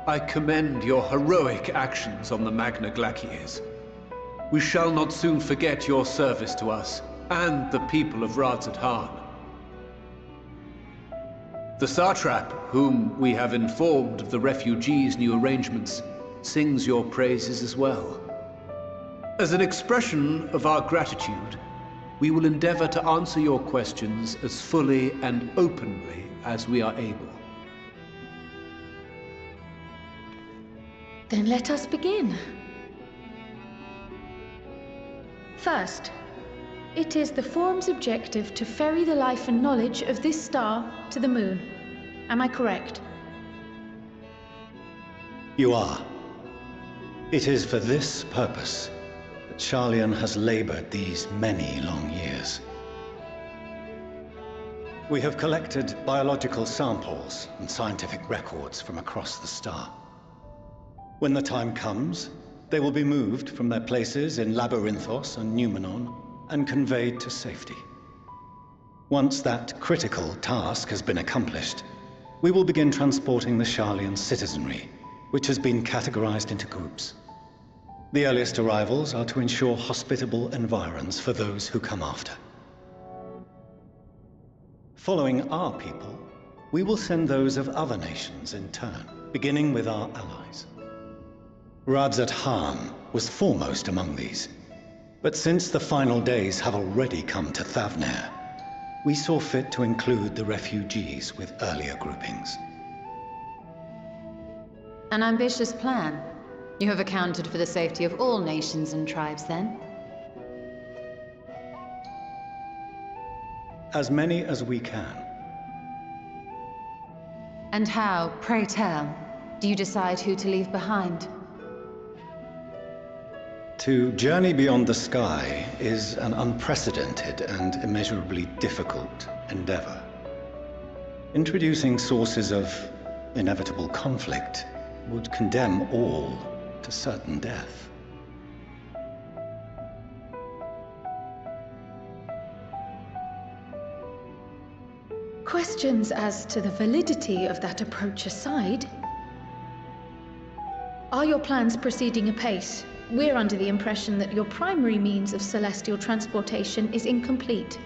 I commend your heroic actions on the Magna Glacies. We shall not soon forget your service to us and the people of Radzat-Han. The Satrap, whom we have informed of the refugees' new arrangements, sings your praises as well. As an expression of our gratitude, we will endeavor to answer your questions as fully and openly as we are able. Then let us begin. First, it is the Forum's objective to ferry the life and knowledge of this star to the moon. Am I correct? You are. It is for this purpose that Sharlayan has labored these many long years. We have collected biological samples and scientific records from across the star. When the time comes, they will be moved from their places in Labyrinthos and Numenon and conveyed to safety. Once that critical task has been accomplished, we will begin transporting the Sharlayan citizenry, which has been categorized into groups. The earliest arrivals are to ensure hospitable environs for those who come after. Following our people, we will send those of other nations in turn, beginning with our allies. Radzat-Han was foremost among these, but since the final days have already come to Thavnair, we saw fit to include the refugees with earlier groupings. An ambitious plan. You have accounted for the safety of all nations and tribes, then? As many as we can. And how, pray tell, do you decide who to leave behind? To journey beyond the sky is an unprecedented and immeasurably difficult endeavor. Introducing sources of inevitable conflict would condemn all to certain death. Questions as to the validity of that approach aside, are your plans proceeding apace? We're under the impression that your primary means of celestial transportation is incomplete.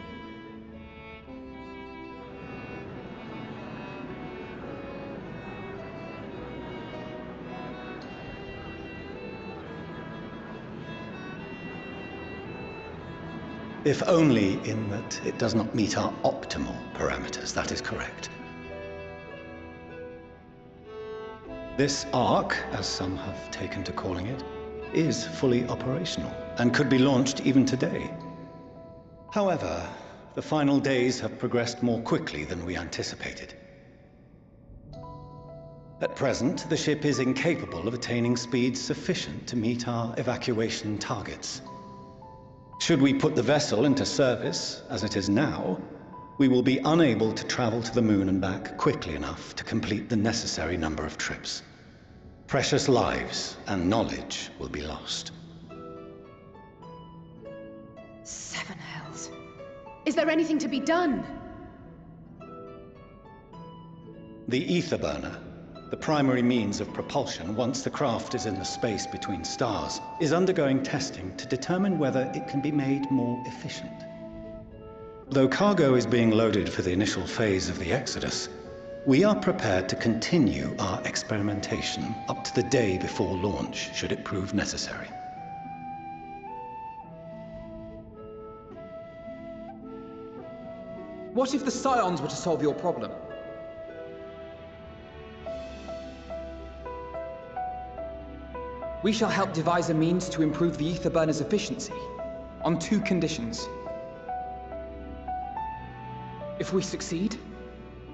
If only in that it does not meet our optimal parameters, that is correct. This Ark, as some have taken to calling it, is fully operational and could be launched even today. However, the final days have progressed more quickly than we anticipated. At present, the ship is incapable of attaining speeds sufficient to meet our evacuation targets. Should we put the vessel into service, as it is now, we will be unable to travel to the moon and back quickly enough to complete the necessary number of trips. Precious lives and knowledge will be lost. Seven hells. Is there anything to be done? The ether burner, the primary means of propulsion once the craft is in the space between stars, is undergoing testing to determine whether it can be made more efficient. Though cargo is being loaded for the initial phase of the Exodus, we are prepared to continue our experimentation up to the day before launch, should it prove necessary. What if the Scions were to solve your problem? We shall help devise a means to improve the ether burner's efficiency, on 2 conditions. If we succeed,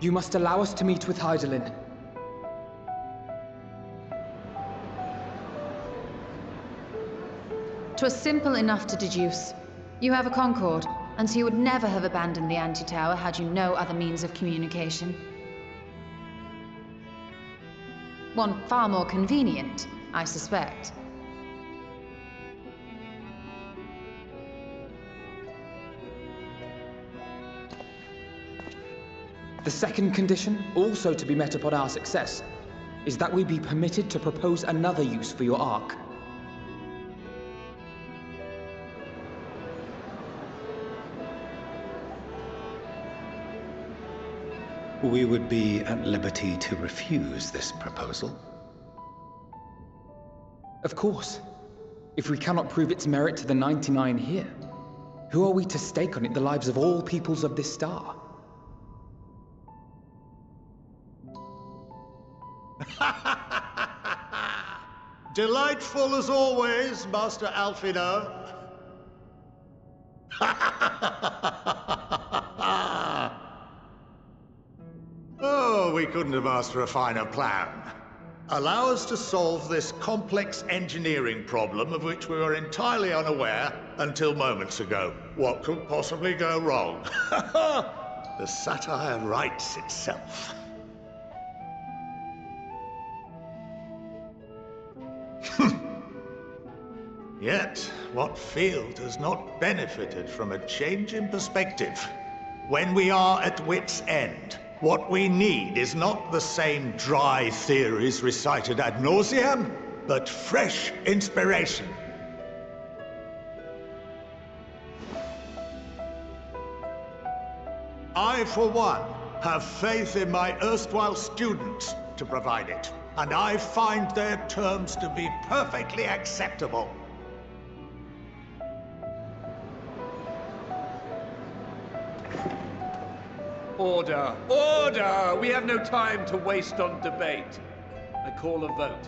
you must allow us to meet with Hydaelyn. "'Twas simple enough to deduce. You have a Concord, and so you would never have abandoned the anti-tower had you no other means of communication. One far more convenient, I suspect. The second condition, also to be met upon our success, is that we be permitted to propose another use for your Ark. We would be at liberty to refuse this proposal. Of course. If we cannot prove its merit to the 99 here, who are we to stake on it the lives of all peoples of this star? Delightful as always, Master Alfino. Oh, we couldn't have asked for a finer plan. Allow us to solve this complex engineering problem of which we were entirely unaware until moments ago. What could possibly go wrong? The satire writes itself. Yet, what field has not benefited from a change in perspective? When we are at wit's end, what we need is not the same dry theories recited ad nauseam, but fresh inspiration. I, for one, have faith in my erstwhile students to provide it, and I find their terms to be perfectly acceptable. Order! Order! We have no time to waste on debate. I call a vote.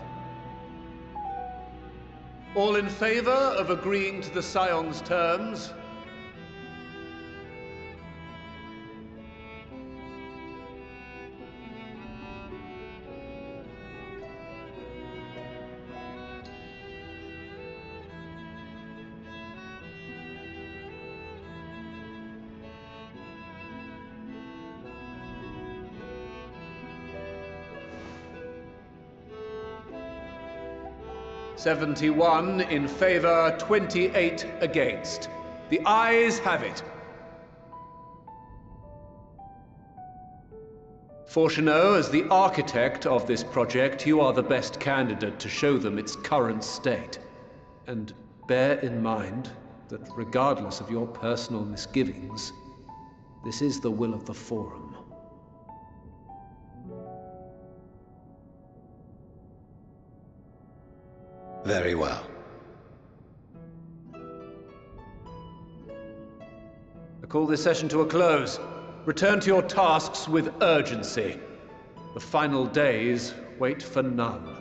All in favor of agreeing to the Scion's terms? "71 in favor, 28 against. The ayes have it. Fortuneau, as the architect of this project, you are the best candidate to show them its current state. And bear in mind that regardless of your personal misgivings, this is the will of the Forum. Very well. I call this session to a close. Return to your tasks with urgency. The final days wait for none.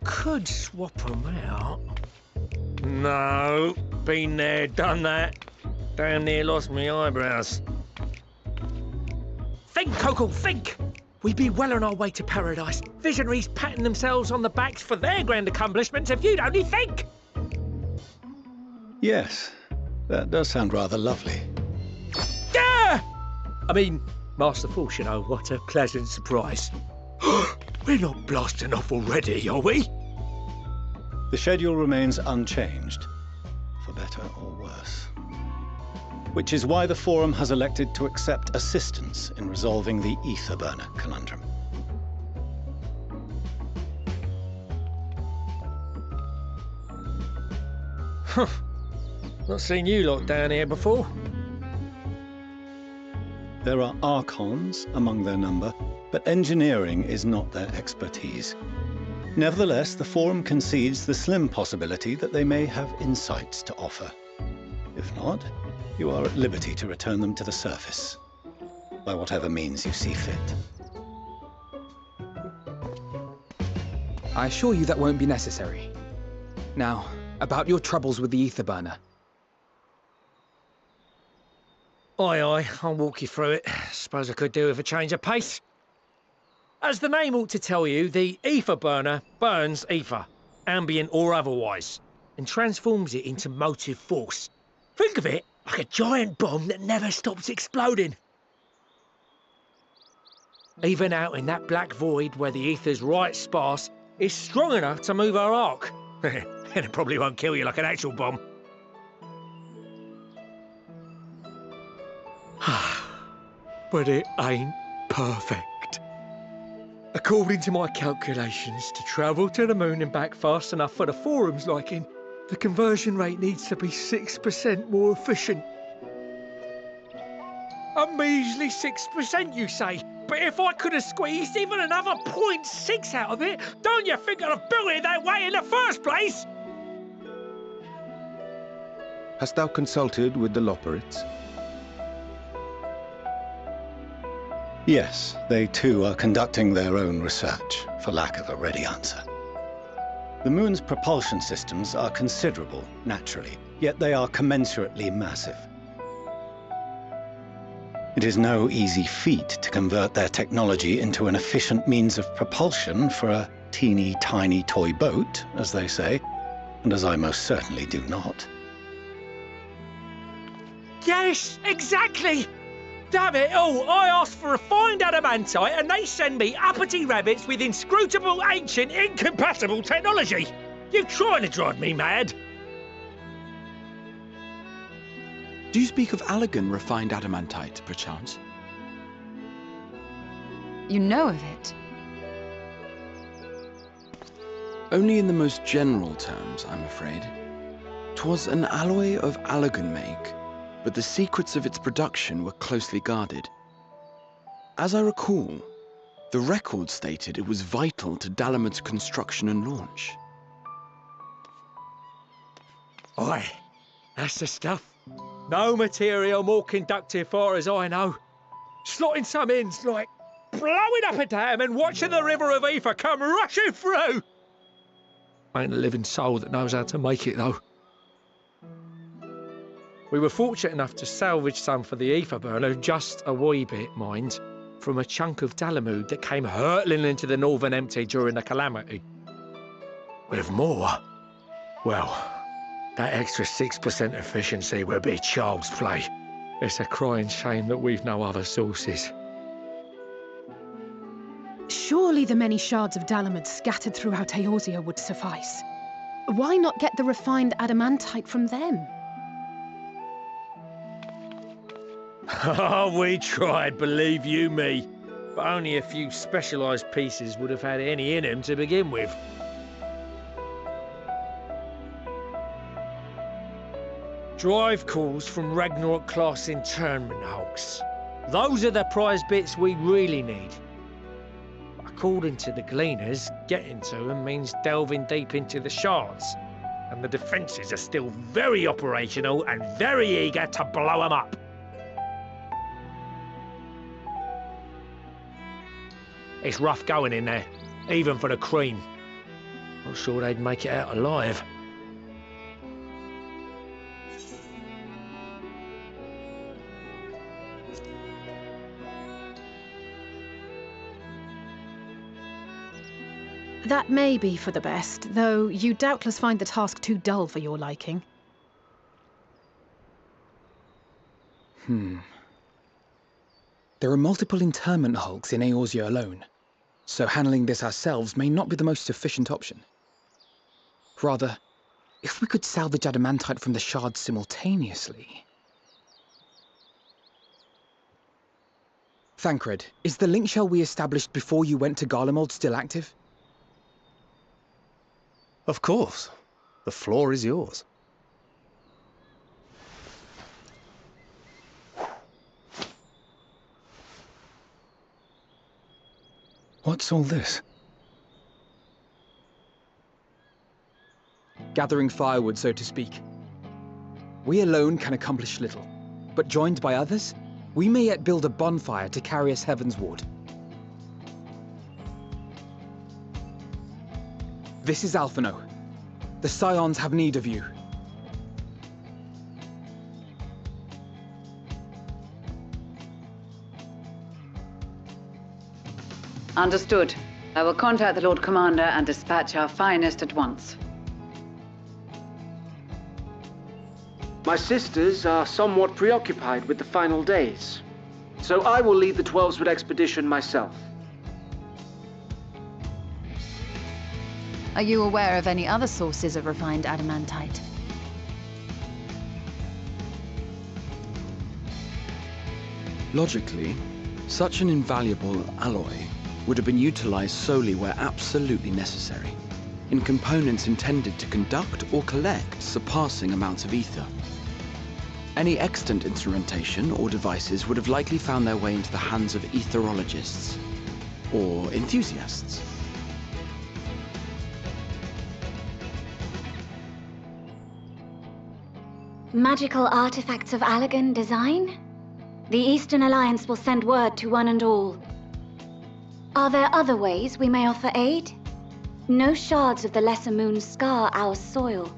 Could swap them out. No, been there, done that. Damn near lost me eyebrows. Think, Coco, think! We'd be well on our way to paradise. Visionaries patting themselves on the backs for their grand accomplishments if you'd only think! Yes, that does sound rather lovely. Yeah! I mean, masterful, you know, what a pleasant surprise. We're not blasting off already, are we? The schedule remains unchanged, for better or worse. Which is why the Forum has elected to accept assistance in resolving the ether burner conundrum. Huh. Not seen you lot down here before. There are Archons among their number, but engineering is not their expertise. Nevertheless, the Forum concedes the slim possibility that they may have insights to offer. If not, you are at liberty to return them to the surface, by whatever means you see fit. I assure you that won't be necessary. Now, about your troubles with the ether burner. Aye, aye, I'll walk you through it. Suppose I could do with a change of pace. As the name ought to tell you, the ether burner burns ether, ambient or otherwise, and transforms it into motive force. Think of it like a giant bomb that never stops exploding. Even out in that black void where the ether's right sparse, it's strong enough to move our arc. And it probably won't kill you like an actual bomb. But it ain't perfect. According to my calculations, to travel to the moon and back fast enough for the Forum's liking, the conversion rate needs to be 6% more efficient. A measly 6%, you say? But if I could have squeezed even another 0.6 out of it, don't you think I'd have built it that way in the first place? Hast thou consulted with the Loperites? Yes, they too are conducting their own research, for lack of a ready answer. The moon's propulsion systems are considerable, naturally, yet they are commensurately massive. It is no easy feat to convert their technology into an efficient means of propulsion for a teeny tiny toy boat, as they say, and as I most certainly do not. Yes, exactly! Damn it all, I asked for refined adamantite and they send me uppity rabbits with inscrutable, ancient, incompatible technology! You're trying to drive me mad! Do you speak of Allagan refined adamantite, perchance? You know of it? Only in the most general terms, I'm afraid. 'Twas an alloy of Allagan make, but the secrets of its production were closely guarded. As I recall, the record stated it was vital to Dalamud's construction and launch. Aye, that's the stuff. No material more conductive far as I know. Slotting some in's like blowing up a dam and watching the river of ether come rushing through. Ain't a living soul that knows how to make it, though. We were fortunate enough to salvage some for the ether burner, just a wee bit, mind, from a chunk of Dalamud that came hurtling into the Northern Empty during the calamity. With more, well, that extra 6% efficiency would be child's play. It's a crying shame that we've no other sources. Surely the many shards of Dalamud scattered throughout Eorzea would suffice. Why not get the refined adamantite from them? Oh, we tried, believe you me. But only a few specialised pieces would have had any in them to begin with. Drive calls from Ragnarok-class internment hulks. Those are the prize bits we really need. According to the Gleaners, getting to them means delving deep into the shards, and the defences are still very operational and very eager to blow them up. It's rough going in there, even for the cream. Not sure they'd make it out alive. That may be for the best, though you doubtless find the task too dull for your liking. There are multiple internment hulks in Eorzea alone, so handling this ourselves may not be the most efficient option. Rather, if we could salvage adamantite from the shards simultaneously... Thancred, is the link shell we established before you went to Garlemald still active? Of course. The floor is yours. What's all this? Gathering firewood, so to speak. We alone can accomplish little, but joined by others, we may yet build a bonfire to carry us heavensward. This is Alphino. The Scions have need of you. Understood. I will contact the Lord Commander and dispatch our finest at once. My sisters are somewhat preoccupied with the final days, so I will lead the 12-Wood expedition myself. Are you aware of any other sources of refined adamantite? Logically, such an invaluable alloy would have been utilized solely where absolutely necessary, in components intended to conduct or collect surpassing amounts of ether. Any extant instrumentation or devices would have likely found their way into the hands of etherologists, or enthusiasts. Magical artifacts of Allagan design? The Eastern Alliance will send word to one and all. Are there other ways we may offer aid? No shards of the Lesser Moon scar our soil,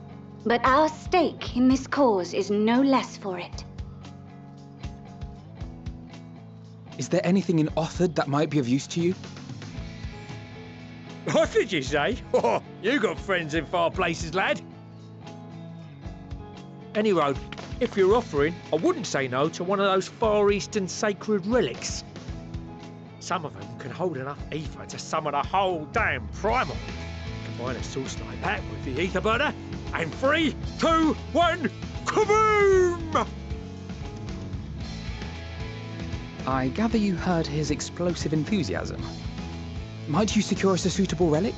but our stake in this cause is no less for it. Is there anything in Othard that might be of use to you? What did you say? Oh, you got friends in far places, lad. Any road, if you're offering, I wouldn't say no to one of those Far Eastern sacred relics. Some of them can hold enough ether to summon a whole damn primal. Combine a source like that with the ether burner, and 3, 2, 1, kaboom! I gather you heard his explosive enthusiasm. Might you secure us a suitable relic?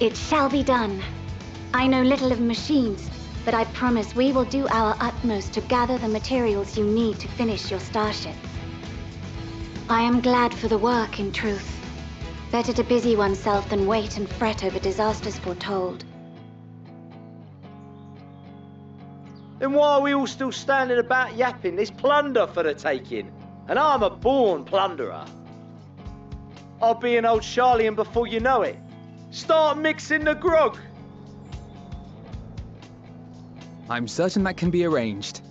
It shall be done. I know little of machines, but I promise we will do our utmost to gather the materials you need to finish your starship. I am glad for the work, in truth. Better to busy oneself than wait and fret over disasters foretold. Then why are we all still standing about yapping? There's plunder for the taking, and I'm a born plunderer. I'll be an old Charlian before you know it. Start mixing the grog! I'm certain that can be arranged.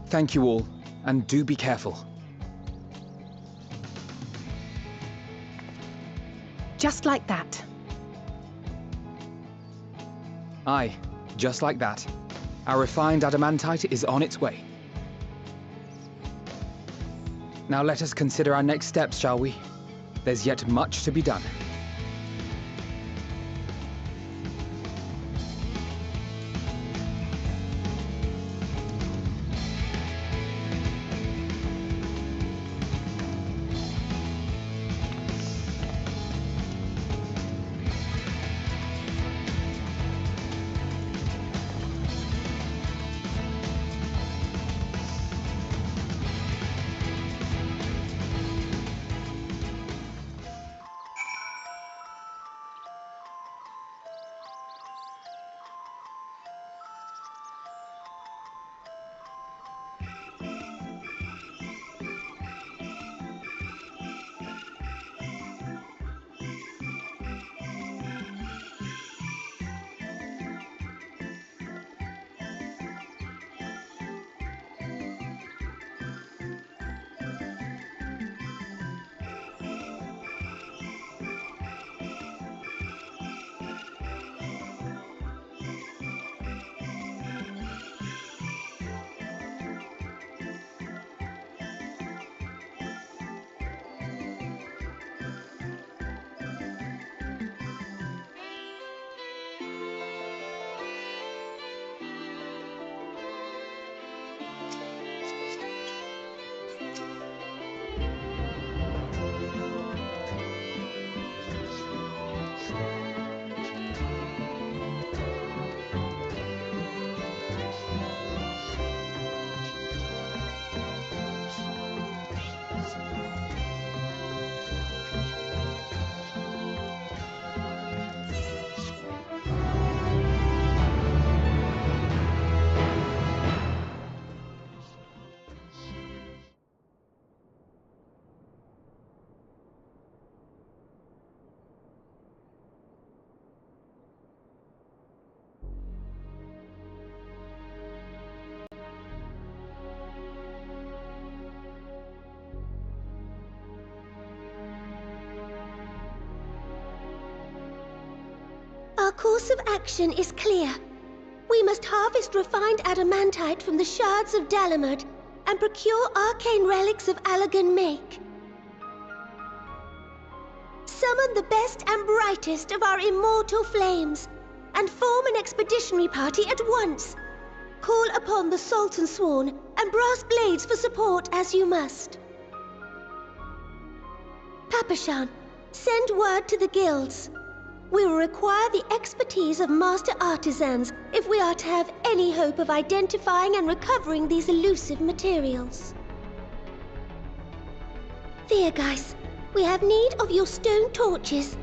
Thank you all, and do be careful. Just like that. Aye, just like that. Our refined adamantite is on its way. Now let us consider our next steps, shall we? There's yet much to be done. Our course of action is clear. We must harvest refined adamantite from the shards of Dalamud and procure arcane relics of Allagan make. Summon the best and brightest of our immortal flames and form an expeditionary party at once. Call upon the Sultan Sworn and Brass Blades for support as you must. Papashan, send word to the guilds. We will require the expertise of master artisans if we are to have any hope of identifying and recovering these elusive materials. Viergeist, we have need of your stone torches.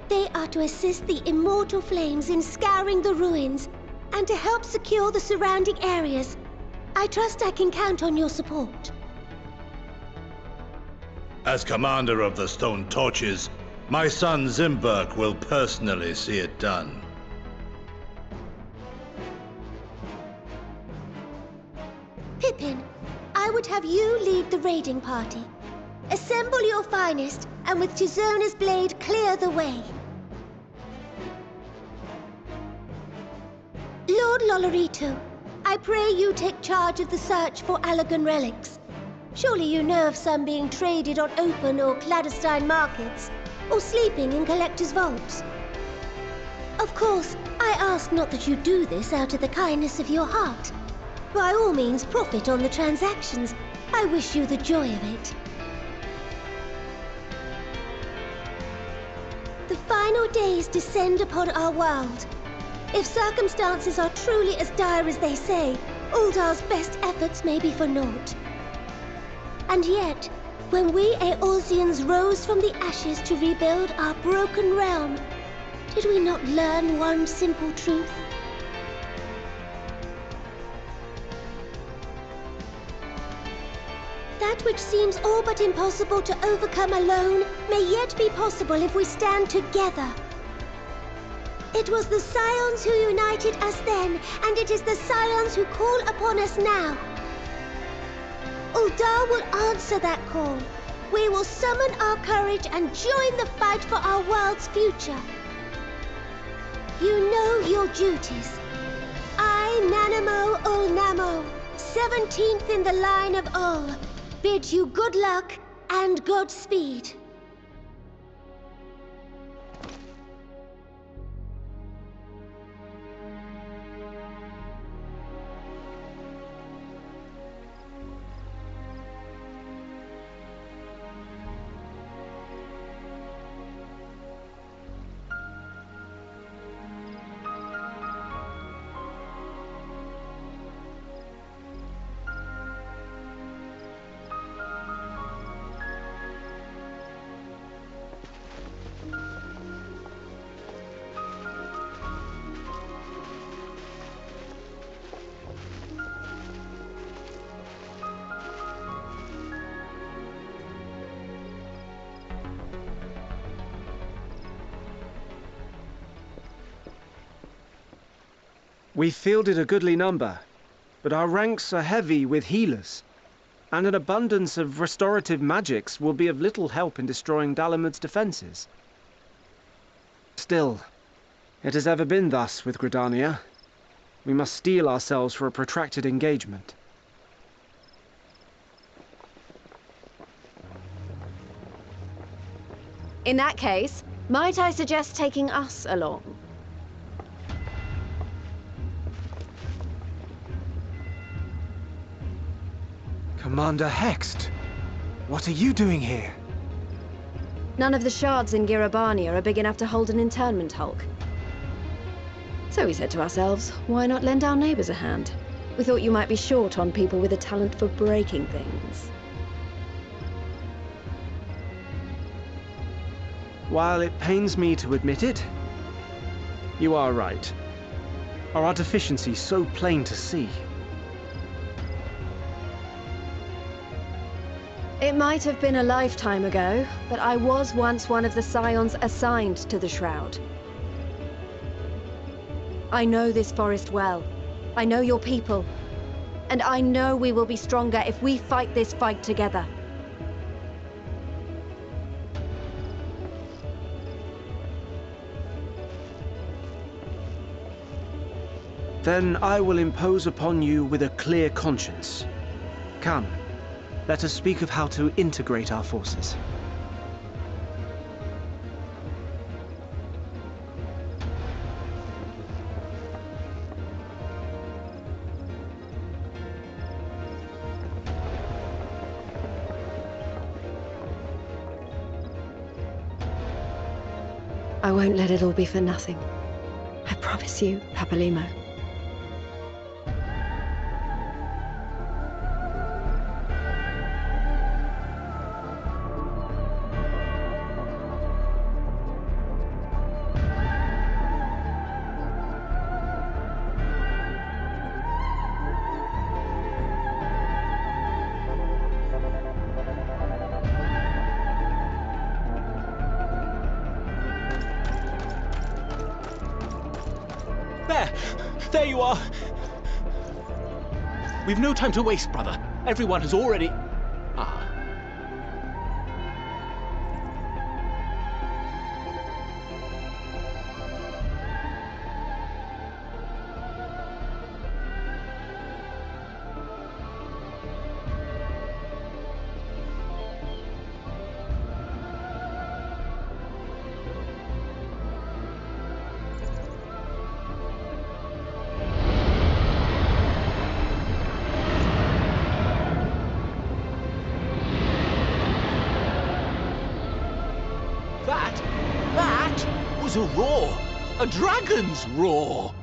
They are to assist the immortal flames in scouring the ruins and to help secure the surrounding areas. I trust I can count on your support. As commander of the stone torches, my son Zimberk will personally see it done. Pippin, I would have you lead the raiding party. Assemble your finest, and with Tizona's blade clear the way. Lord Lolorito, I pray you take charge of the search for Allagan relics. Surely you know of some being traded on open or clandestine markets, or sleeping in collectors' vaults. Of course, I ask not that you do this out of the kindness of your heart. By all means, profit on the transactions. I wish you the joy of it. The final days descend upon our world. If circumstances are truly as dire as they say, Uldar's best efforts may be for naught. And yet, when we Eorzeans rose from the ashes to rebuild our broken realm, did we not learn one simple truth? That which seems all but impossible to overcome alone may yet be possible if we stand together. It was the Scions who united us then, and it is the Scions who call upon us now. Uldar will answer that call. We will summon our courage and join the fight for our world's future. You know your duties. I, Nanamo Ulnamo, 17th in the line of Ul, bid you good luck and Godspeed. We fielded a goodly number, but our ranks are heavy with healers, and an abundance of restorative magics will be of little help in destroying Dalamud's defenses. Still, it has ever been thus with Gridania. We must steel ourselves for a protracted engagement. In that case, might I suggest taking us along? Commander Hext, what are you doing here? None of the shards in Girabania are big enough to hold an internment hulk. So we said to ourselves, why not lend our neighbors a hand? We thought you might be short on people with a talent for breaking things. While it pains me to admit it, you are right. Our deficiency so plain to see. It might have been a lifetime ago, but I was once one of the Scions assigned to the Shroud. I know this forest well. I know your people. And I know we will be stronger if we fight this fight together. Then I will impose upon you with a clear conscience. Come. Let us speak of how to integrate our forces. I won't let it all be for nothing. I promise you, Papalimo. There you are! We've no time to waste, brother. Everyone has already... Ah. That was a roar. A dragon's roar.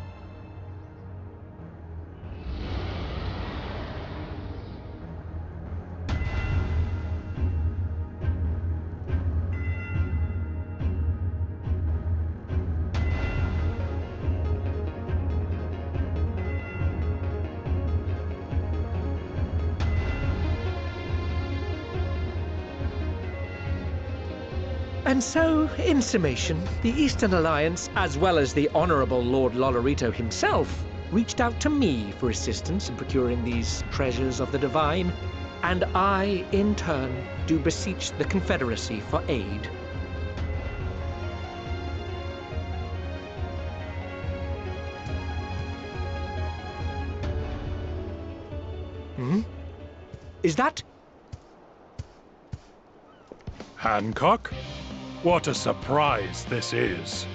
And so, in summation, the Eastern Alliance, as well as the Honourable Lord Lolorito himself, reached out to me for assistance in procuring these treasures of the divine, and I, in turn, do beseech the Confederacy for aid. Is that... Hancock? What a surprise this is.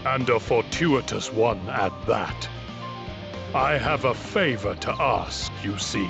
And a fortuitous one at that. I have a favor to ask, you see.